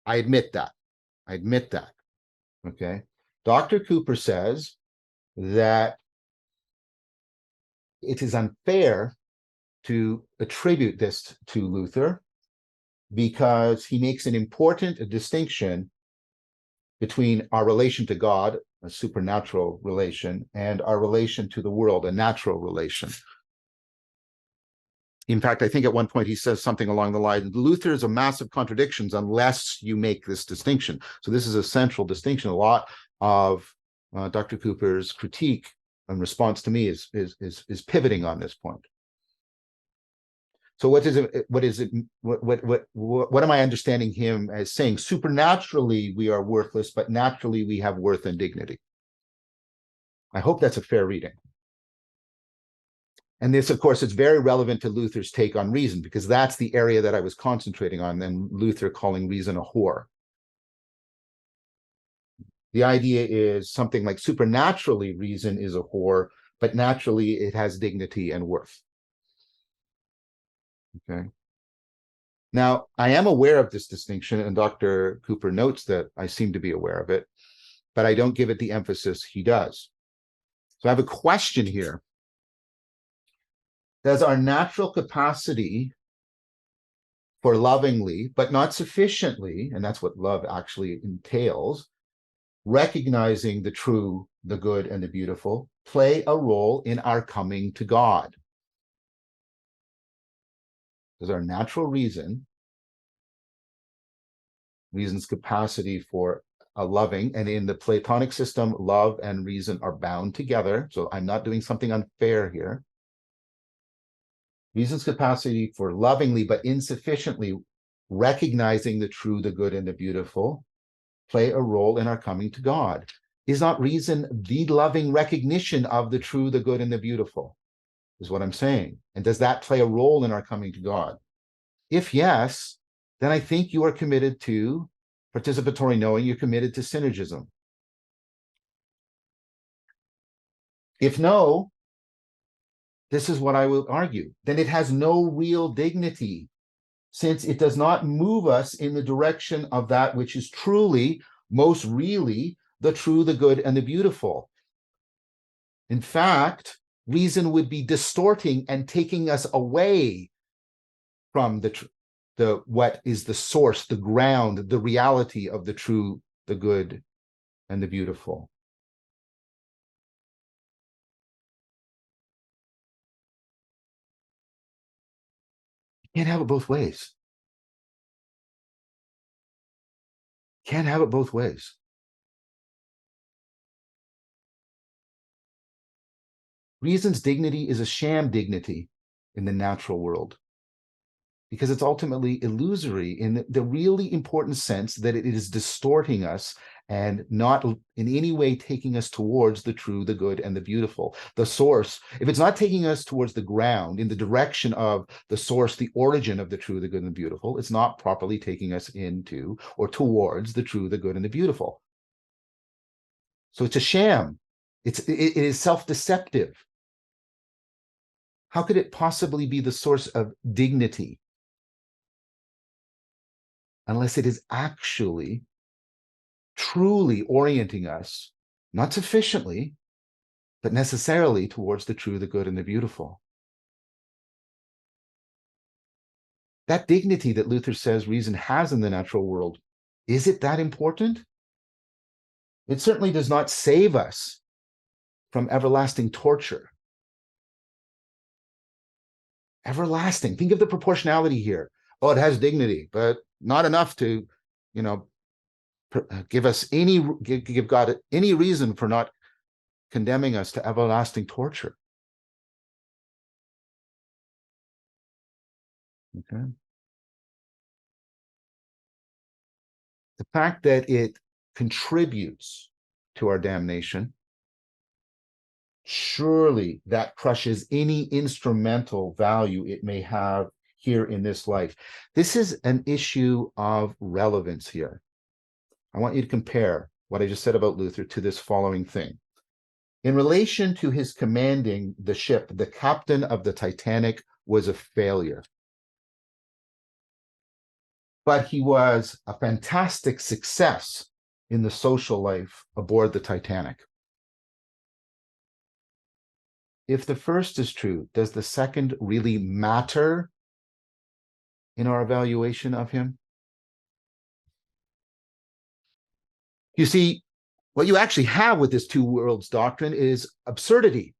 I admit that. Okay. Dr. Cooper says that it is unfair to attribute this to Luther because he makes an important distinction between our relation to God, a supernatural relation, and our relation to the world, a natural relation. In fact, I think at one point he says something along the lines, Luther is a massive contradictions unless you make this distinction. So this is a central distinction. A lot of Dr. Cooper's critique in response to me is pivoting on this point. So what am I understanding him as saying? Supernaturally, we are worthless, but naturally we have worth and dignity. I hope that's a fair reading. And this, of course, is very relevant to Luther's take on reason, because that's the area that I was concentrating on, and Luther calling reason a whore. The idea is something like supernaturally reason is a whore, but naturally it has dignity and worth. Okay. Now, I am aware of this distinction, and Dr. Cooper notes that I seem to be aware of it, but I don't give it the emphasis he does. So I have a question here. Does our natural capacity for lovingly, but not sufficiently, and that's what love actually entails, recognizing the true, the good, and the beautiful, play a role in our coming to God? Does our natural reason's capacity for a loving, and in the Platonic system, love and reason are bound together, so I'm not doing something unfair here. Reason's capacity for lovingly but insufficiently recognizing the true, the good, and the beautiful play a role in our coming to God. Is not reason the loving recognition of the true, the good, and the beautiful, is what I'm saying. And does that play a role in our coming to God? If yes, then I think you are committed to participatory knowing, you're committed to synergism. If no, this is what I will argue. Then it has no real dignity, since it does not move us in the direction of that which is truly, most really, the true, the good, and the beautiful. In fact, reason would be distorting and taking us away from the what is the source, the ground, the reality of the true, the good, and the beautiful. Can't have it both ways. Can't have it both ways. Reason's dignity is a sham dignity in the natural world, because it's ultimately illusory in the really important sense that it is distorting us and not in any way taking us towards the true, the good, and the beautiful. The source, if it's not taking us towards the ground in the direction of the source, the origin of the true, the good, and the beautiful, it's not properly taking us into or towards the true, the good, and the beautiful. So it's a sham. It is self-deceptive. How could it possibly be the source of dignity unless it is actually truly orienting us, not sufficiently, but necessarily towards the true, the good, and the beautiful? That dignity that Luther says reason has in the natural world, is it that important? It certainly does not save us from everlasting torture. Everlasting. Think of the proportionality here. Oh, it has dignity, but not enough to, give us give God any reason for not condemning us to everlasting torture. Okay. The fact that it contributes to our damnation, surely that crushes any instrumental value it may have here in this life. This is an issue of relevance here. I want you to compare what I just said about Luther to this following thing. In relation to his commanding the ship, the captain of the Titanic was a failure. But he was a fantastic success in the social life aboard the Titanic. If the first is true, does the second really matter in our evaluation of him? You see, what you actually have with this two worlds doctrine is absurdity.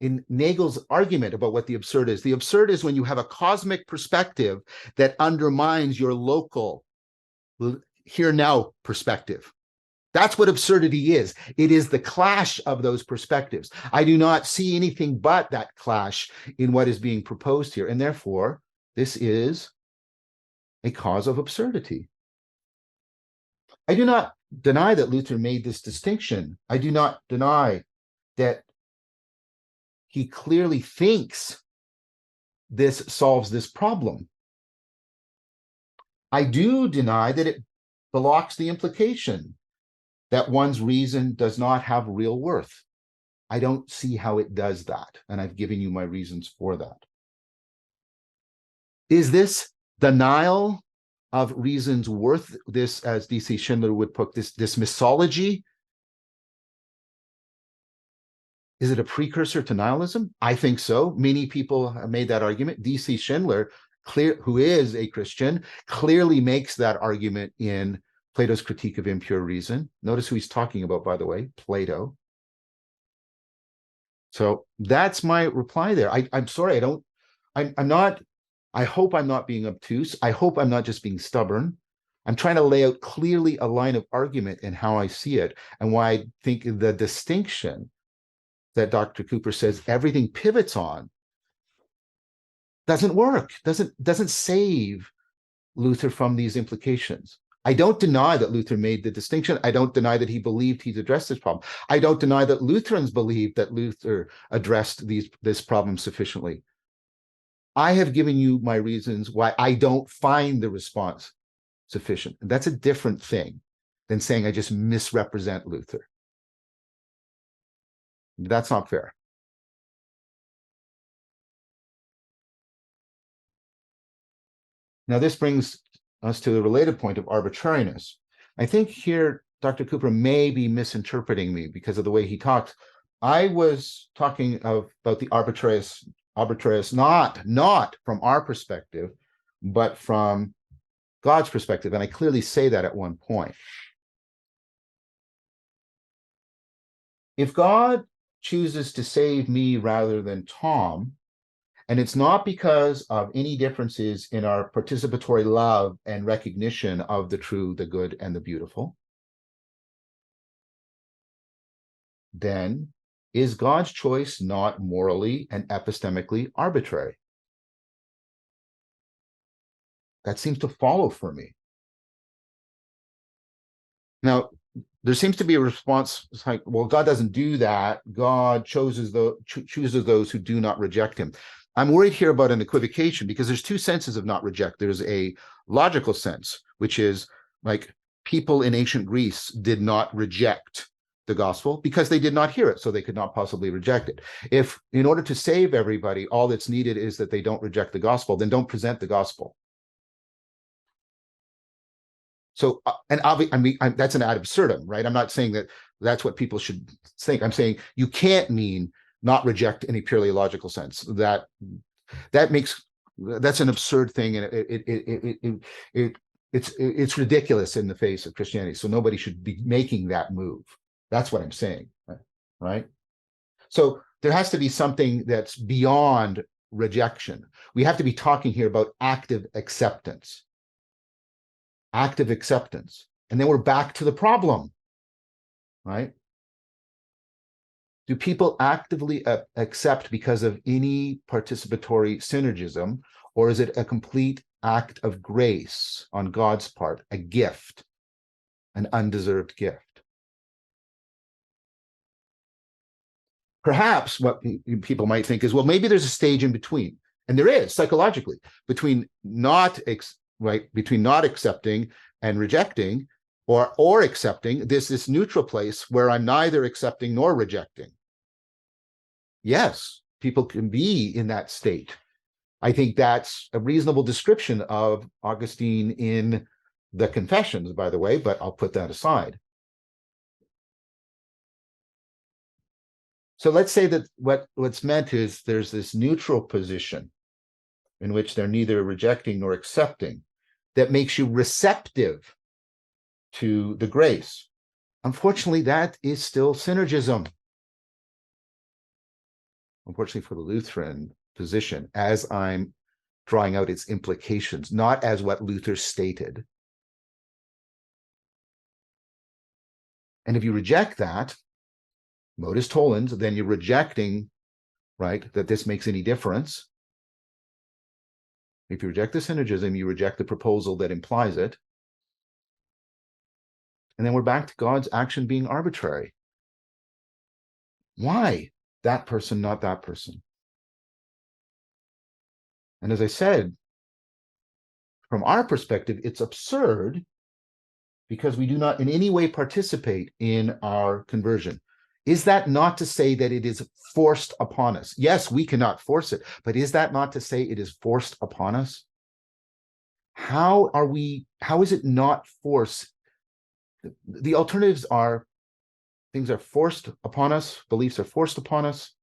In Hegel's argument about what the absurd is when you have a cosmic perspective that undermines your local here now perspective. That's what absurdity is. It is the clash of those perspectives. I do not see anything but that clash in what is being proposed here. And therefore, this is a cause of absurdity. I do not deny that Luther made this distinction. I do not deny that he clearly thinks this solves this problem. I do deny that it blocks the implication that one's reason does not have real worth. I don't see how it does that, and I've given you my reasons for that. Is this denial of reasons worth, this, as D.C. Schindler would put this misology? Is it a precursor to nihilism? I think so. Many people have made that argument. D.C. Schindler, who is a Christian, clearly makes that argument in Plato's Critique of Impure Reason. Notice who he's talking about, by the way, Plato. So that's my reply there. I'm sorry, I'm not, I hope I'm not being obtuse. I hope I'm not just being stubborn. I'm trying to lay out clearly a line of argument and how I see it, and why I think the distinction that Dr. Cooper says everything pivots on doesn't work, doesn't save Luther from these implications. I don't deny that Luther made the distinction. I don't deny that he believed he'd addressed this problem. I don't deny that Lutherans believe that Luther addressed this problem sufficiently. I have given you my reasons why I don't find the response sufficient. And that's a different thing than saying I just misrepresent Luther. That's not fair. Now, this brings us to the related point of arbitrariness. I think here Dr. Cooper may be misinterpreting me because of the way he talks. I was talking about the arbitrariness not from our perspective, but from God's perspective. And I clearly say that at one point. If God chooses to save me rather than Tom, and it's not because of any differences in our participatory love and recognition of the true, the good, and the beautiful, then is God's choice not morally and epistemically arbitrary? That seems to follow for me. Now, there seems to be a response like, well, God doesn't do that. God chooses those who do not reject him. I'm worried here about an equivocation because there's two senses of not reject. There's a logical sense, which is like people in ancient Greece did not reject the gospel because they did not hear it, so they could not possibly reject it. If in order to save everybody, all that's needed is that they don't reject the gospel, then don't present the gospel. So, and that's an ad absurdum, right? I'm not saying that that's what people should think. I'm saying you can't mean not reject in a purely logical sense. That's an absurd thing, and it's ridiculous in the face of Christianity. So nobody should be making that move. That's what I'm saying, right? So there has to be something that's beyond rejection. We have to be talking here about active acceptance. Active acceptance. And then we're back to the problem, right? Do people actively accept because of any participatory synergism, or is it a complete act of grace on God's part, a gift, an undeserved gift? Perhaps what people might think is, well, maybe there's a stage in between, and there is psychologically between not accepting and rejecting, or accepting. This neutral place where I'm neither accepting nor rejecting. Yes, people can be in that state. I think that's a reasonable description of Augustine in the Confessions, by the way, but I'll put that aside. So let's say that what's meant is there's this neutral position in which they're neither rejecting nor accepting that makes you receptive to the grace. Unfortunately, that is still synergism. Unfortunately for the Lutheran position, as I'm drawing out its implications, not as what Luther stated. And if you reject that, modus tollens, then you're rejecting, right, that this makes any difference. If you reject the synergism, you reject the proposal that implies it. And then we're back to God's action being arbitrary. Why that person, not that person? And as I said, from our perspective, it's absurd because we do not in any way participate in our conversion. Is that not to say that it is forced upon us? Yes, we cannot force it, but is that not to say it is forced upon us? How is it not forced? The alternatives are things are forced upon us, beliefs are forced upon us,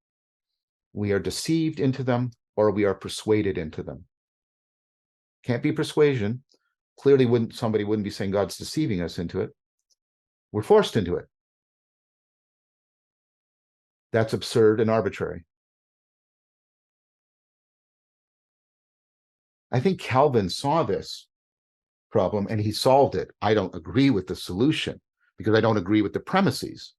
we are deceived into them, or we are persuaded into them. Can't be persuasion. Clearly somebody wouldn't be saying God's deceiving us into it. We're forced into it. That's absurd and arbitrary. I think Calvin saw this problem and he solved it. I don't agree with the solution because I don't agree with the premises,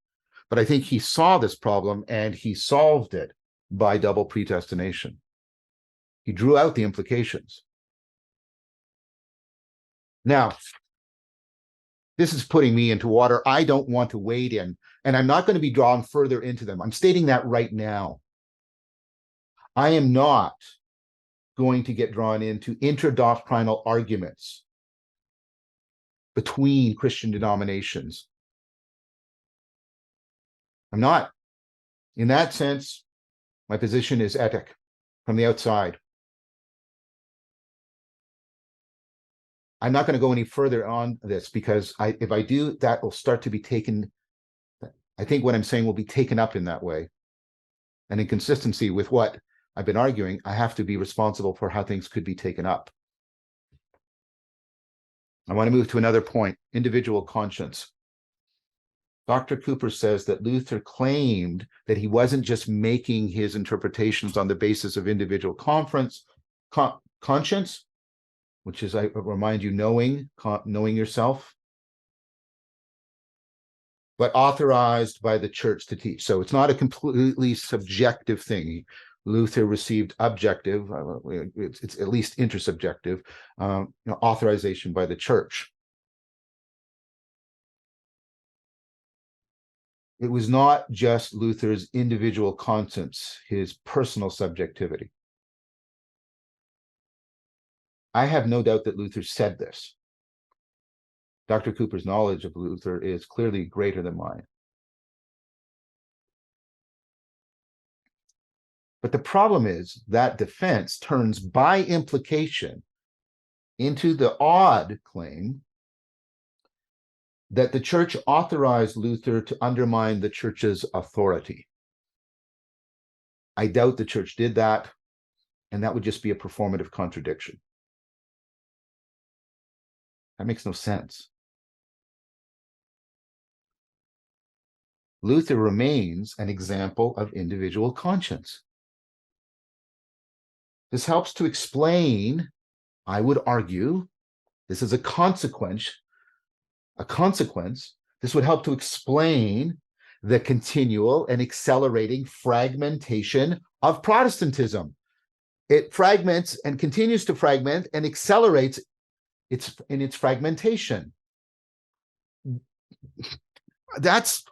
but I think he saw this problem and he solved it by double predestination. He drew out the implications. Now, this is putting me into water I don't want to wade in, and I'm not going to be drawn further into them. I'm stating that right now. I am not going to get drawn into interdoctrinal arguments between Christian denominations. I'm not. In that sense, my position is etic from the outside. I'm not going to go any further on this because if I do, that will start to be taken. I think what I'm saying will be taken up in that way. And in consistency with what I've been arguing, I have to be responsible for how things could be taken up. I want to move to another point, individual conscience. Dr. Cooper says that Luther claimed that he wasn't just making his interpretations on the basis of individual conscience, which is, I remind you, knowing yourself, but authorized by the church to teach. So it's not a completely subjective thing. Luther received objective, it's at least intersubjective, authorization by the church. It was not just Luther's individual conscience, his personal subjectivity. I have no doubt that Luther said this. Dr. Cooper's knowledge of Luther is clearly greater than mine. But the problem is that defense turns by implication into the odd claim that the church authorized Luther to undermine the church's authority. I doubt the church did that, and that would just be a performative contradiction. That makes no sense. Luther remains an example of individual conscience. This helps to explain, I would argue, this is a consequence, this would help to explain the continual and accelerating fragmentation of Protestantism. It fragments and continues to fragment and accelerates in its fragmentation. That's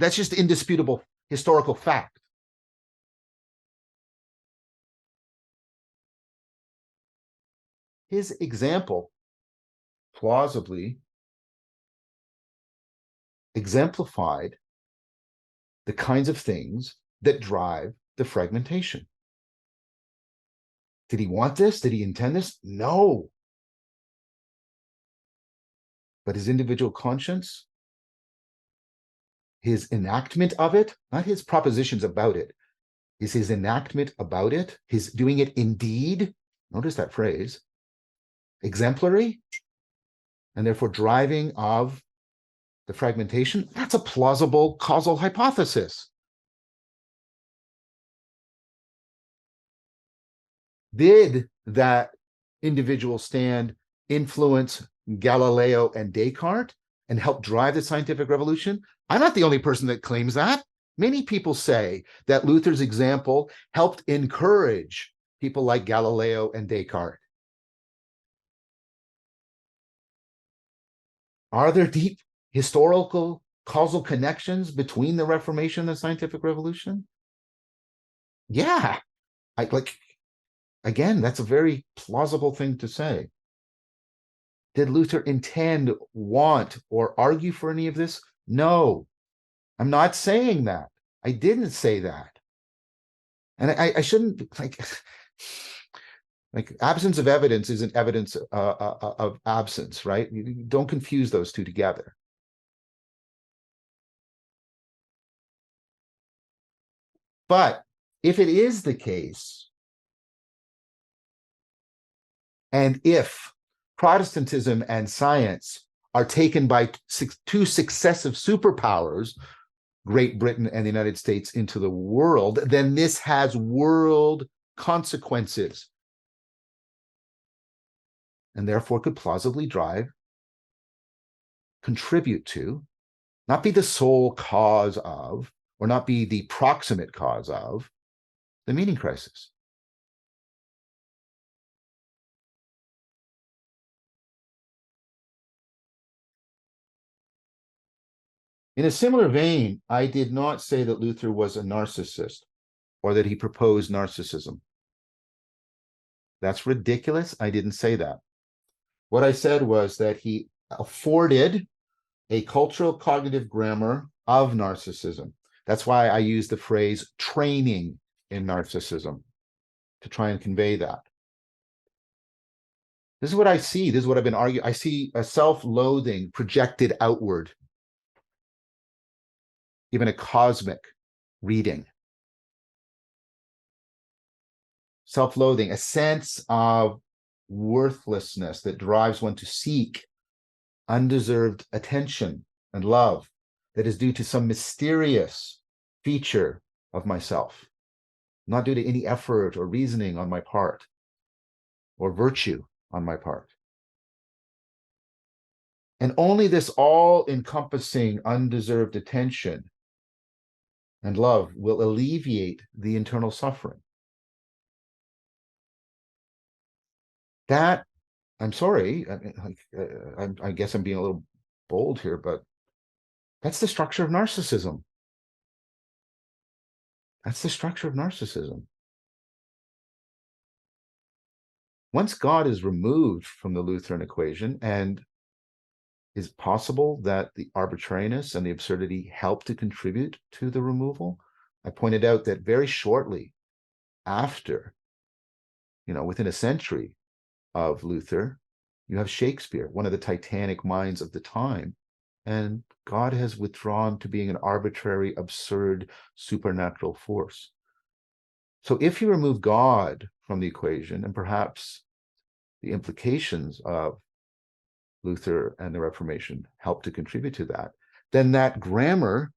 just indisputable historical fact. His example plausibly exemplified the kinds of things that drive the fragmentation. Did he want this? Did he intend this? No. But his individual conscience, his enactment of it, not his propositions about it, is his enactment about it, his doing it indeed, notice that phrase, exemplary, and therefore driving of the fragmentation. That's a plausible causal hypothesis. Did that individual stand influence Galileo and Descartes and help drive the scientific revolution? I'm not the only person that claims that. Many people say that Luther's example helped encourage people like Galileo and Descartes. Are there deep historical causal connections between the Reformation and the scientific revolution? Yeah. Again, that's a very plausible thing to say. Did Luther intend, want, or argue for any of this? No, I'm not saying that. I didn't say that. And I shouldn't, like absence of evidence isn't evidence of absence, right? You don't confuse those two together. But if it is the case, and if Protestantism and science are taken by two successive superpowers, Great Britain and the United States, into the world, then this has world consequences and therefore could plausibly drive, contribute to, not be the sole cause of, or not be the proximate cause of, the meaning crisis. In a similar vein, I did not say that Luther was a narcissist or that he proposed narcissism. That's ridiculous. I didn't say that. What I said was that he afforded a cultural cognitive grammar of narcissism. That's why I use the phrase training in narcissism, to try and convey that. This is what I see. This is what I've been arguing. I see a self-loathing projected outward, even a cosmic reading. Self-loathing, a sense of worthlessness that drives one to seek undeserved attention and love that is due to some mysterious feature of myself, not due to any effort or reasoning on my part or virtue on my part. And only this all-encompassing undeserved attention and love will alleviate the internal suffering. That, I'm sorry, I guess I'm being a little bold here, but that's the structure of narcissism. That's the structure of narcissism. Once God is removed from the Lutheran equation, and is it possible that the arbitrariness and the absurdity help to contribute to the removal? I pointed out that very shortly after, within a century of Luther, you have Shakespeare, one of the titanic minds of the time, and God has withdrawn to being an arbitrary, absurd, supernatural force. So if you remove God from the equation, and perhaps the implications of Luther and the Reformation help to contribute to that, then that grammar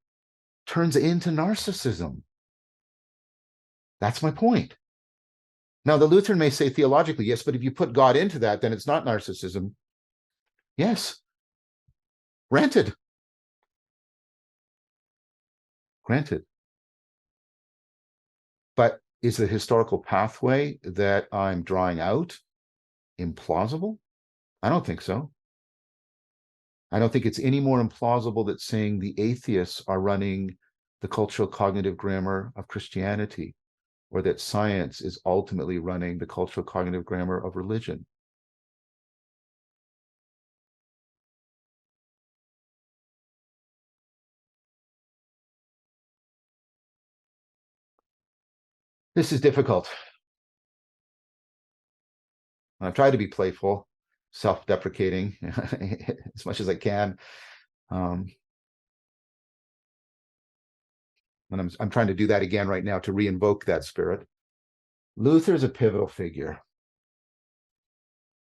turns into narcissism. That's my point. Now, the Lutheran may say theologically, yes, but if you put God into that, then it's not narcissism. Yes, granted. Granted. But is the historical pathway that I'm drawing out implausible? I don't think so. I don't think it's any more implausible that saying the atheists are running the cultural cognitive grammar of Christianity, or that science is ultimately running the cultural cognitive grammar of religion. This is difficult. I've tried to be playful, self-deprecating as much as I can. And I'm trying to do that again right now to re-invoke that spirit. Luther is a pivotal figure.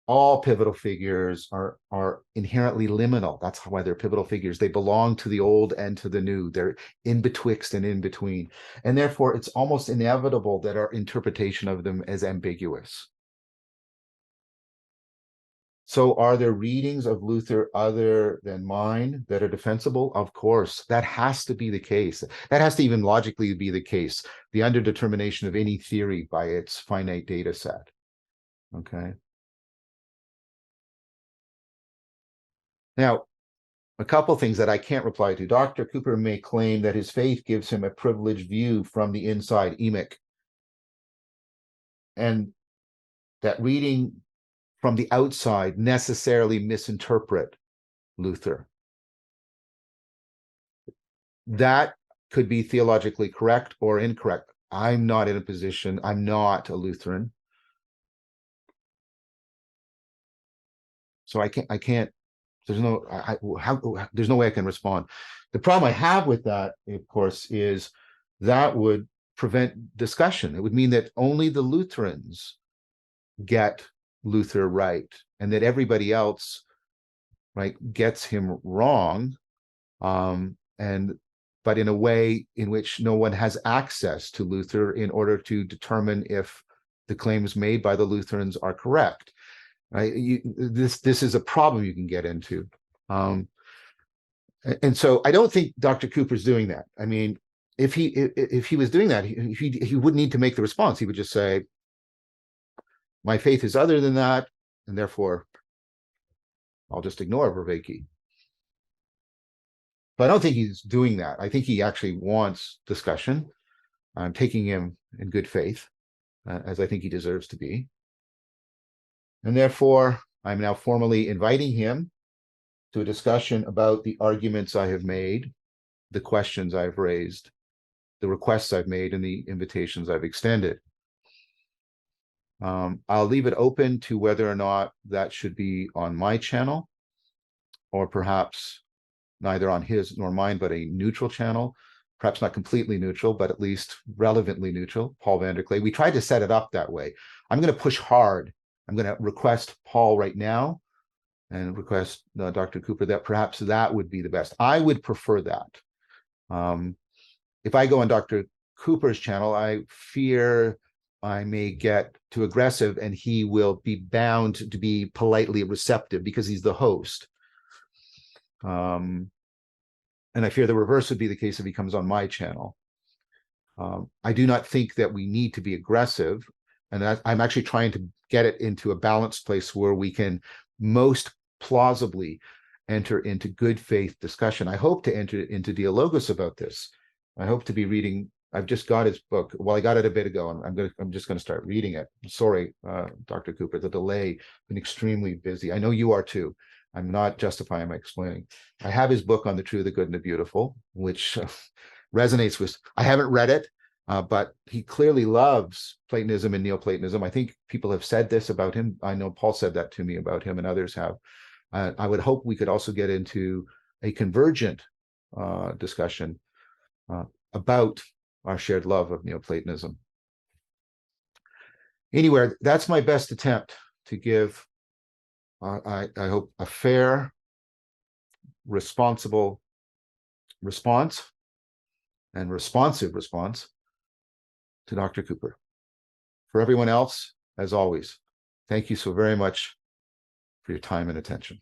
All pivotal figures are inherently liminal. That's why they're pivotal figures. They belong to the old and to the new. They're in betwixt and in between. And therefore, it's almost inevitable that our interpretation of them is ambiguous. So are there readings of Luther other than mine that are defensible? Of course, that has to be the case. That has to even logically be the case. The underdetermination of any theory by its finite data set. Okay. Now, a couple things that I can't reply to. Dr. Cooper may claim that his faith gives him a privileged view from the inside, Emic, and that reading from the outside necessarily misinterpret Luther. That could be theologically correct or incorrect. I'm not in a position, I'm not a Lutheran. So I can't, there's no, there's no way I can respond. The problem I have with that, of course, is that would prevent discussion. It would mean that only the Lutherans get Luther right, and that everybody else, right, gets him wrong, but in a way in which no one has access to Luther in order to determine if the claims made by the Lutherans are correct. Right? This is a problem you can get into. And so I don't think Dr. Cooper's doing that. I mean, if he was doing that, he wouldn't need to make the response. He would just say, my faith is other than that, and therefore I'll just ignore Vervaeke. But I don't think he's doing that. I think he actually wants discussion. I'm taking him in good faith, as I think he deserves to be. And therefore, I'm now formally inviting him to a discussion about the arguments I have made, the questions I've raised, the requests I've made, and the invitations I've extended. I'll leave it open to whether or not that should be on my channel, or perhaps neither on his nor mine, but a neutral channel, perhaps not completely neutral, but at least relevantly neutral, Paul Vanderklay. We tried to set it up that way. I'm going to push hard. I'm going to request Paul right now and request Dr. Cooper that perhaps that would be the best. I would prefer that. If I go on Dr. Cooper's channel, I fear I may get too aggressive and he will be bound to be politely receptive because he's the host. And I fear the reverse would be the case if he comes on my channel. I do not think that we need to be aggressive, and I'm actually trying to get it into a balanced place where we can most plausibly enter into good faith discussion. I hope to enter into dialogos about this. I hope to be reading. I've just got his book. Well, I got it a bit ago, and I'm just going to start reading it. Sorry, Dr. Cooper, the delay. I've been extremely busy. I know you are too. I'm not justifying my explaining. I have his book on the true, the good, and the beautiful, which resonates with. I haven't read it, but he clearly loves Platonism and Neoplatonism. I think people have said this about him. I know Paul said that to me about him, and others have. I would hope we could also get into a convergent discussion about our shared love of Neoplatonism. Anyway, that's my best attempt to give, I hope, a fair, responsible response and responsive response to Dr. Cooper. For everyone else, as always, thank you so very much for your time and attention.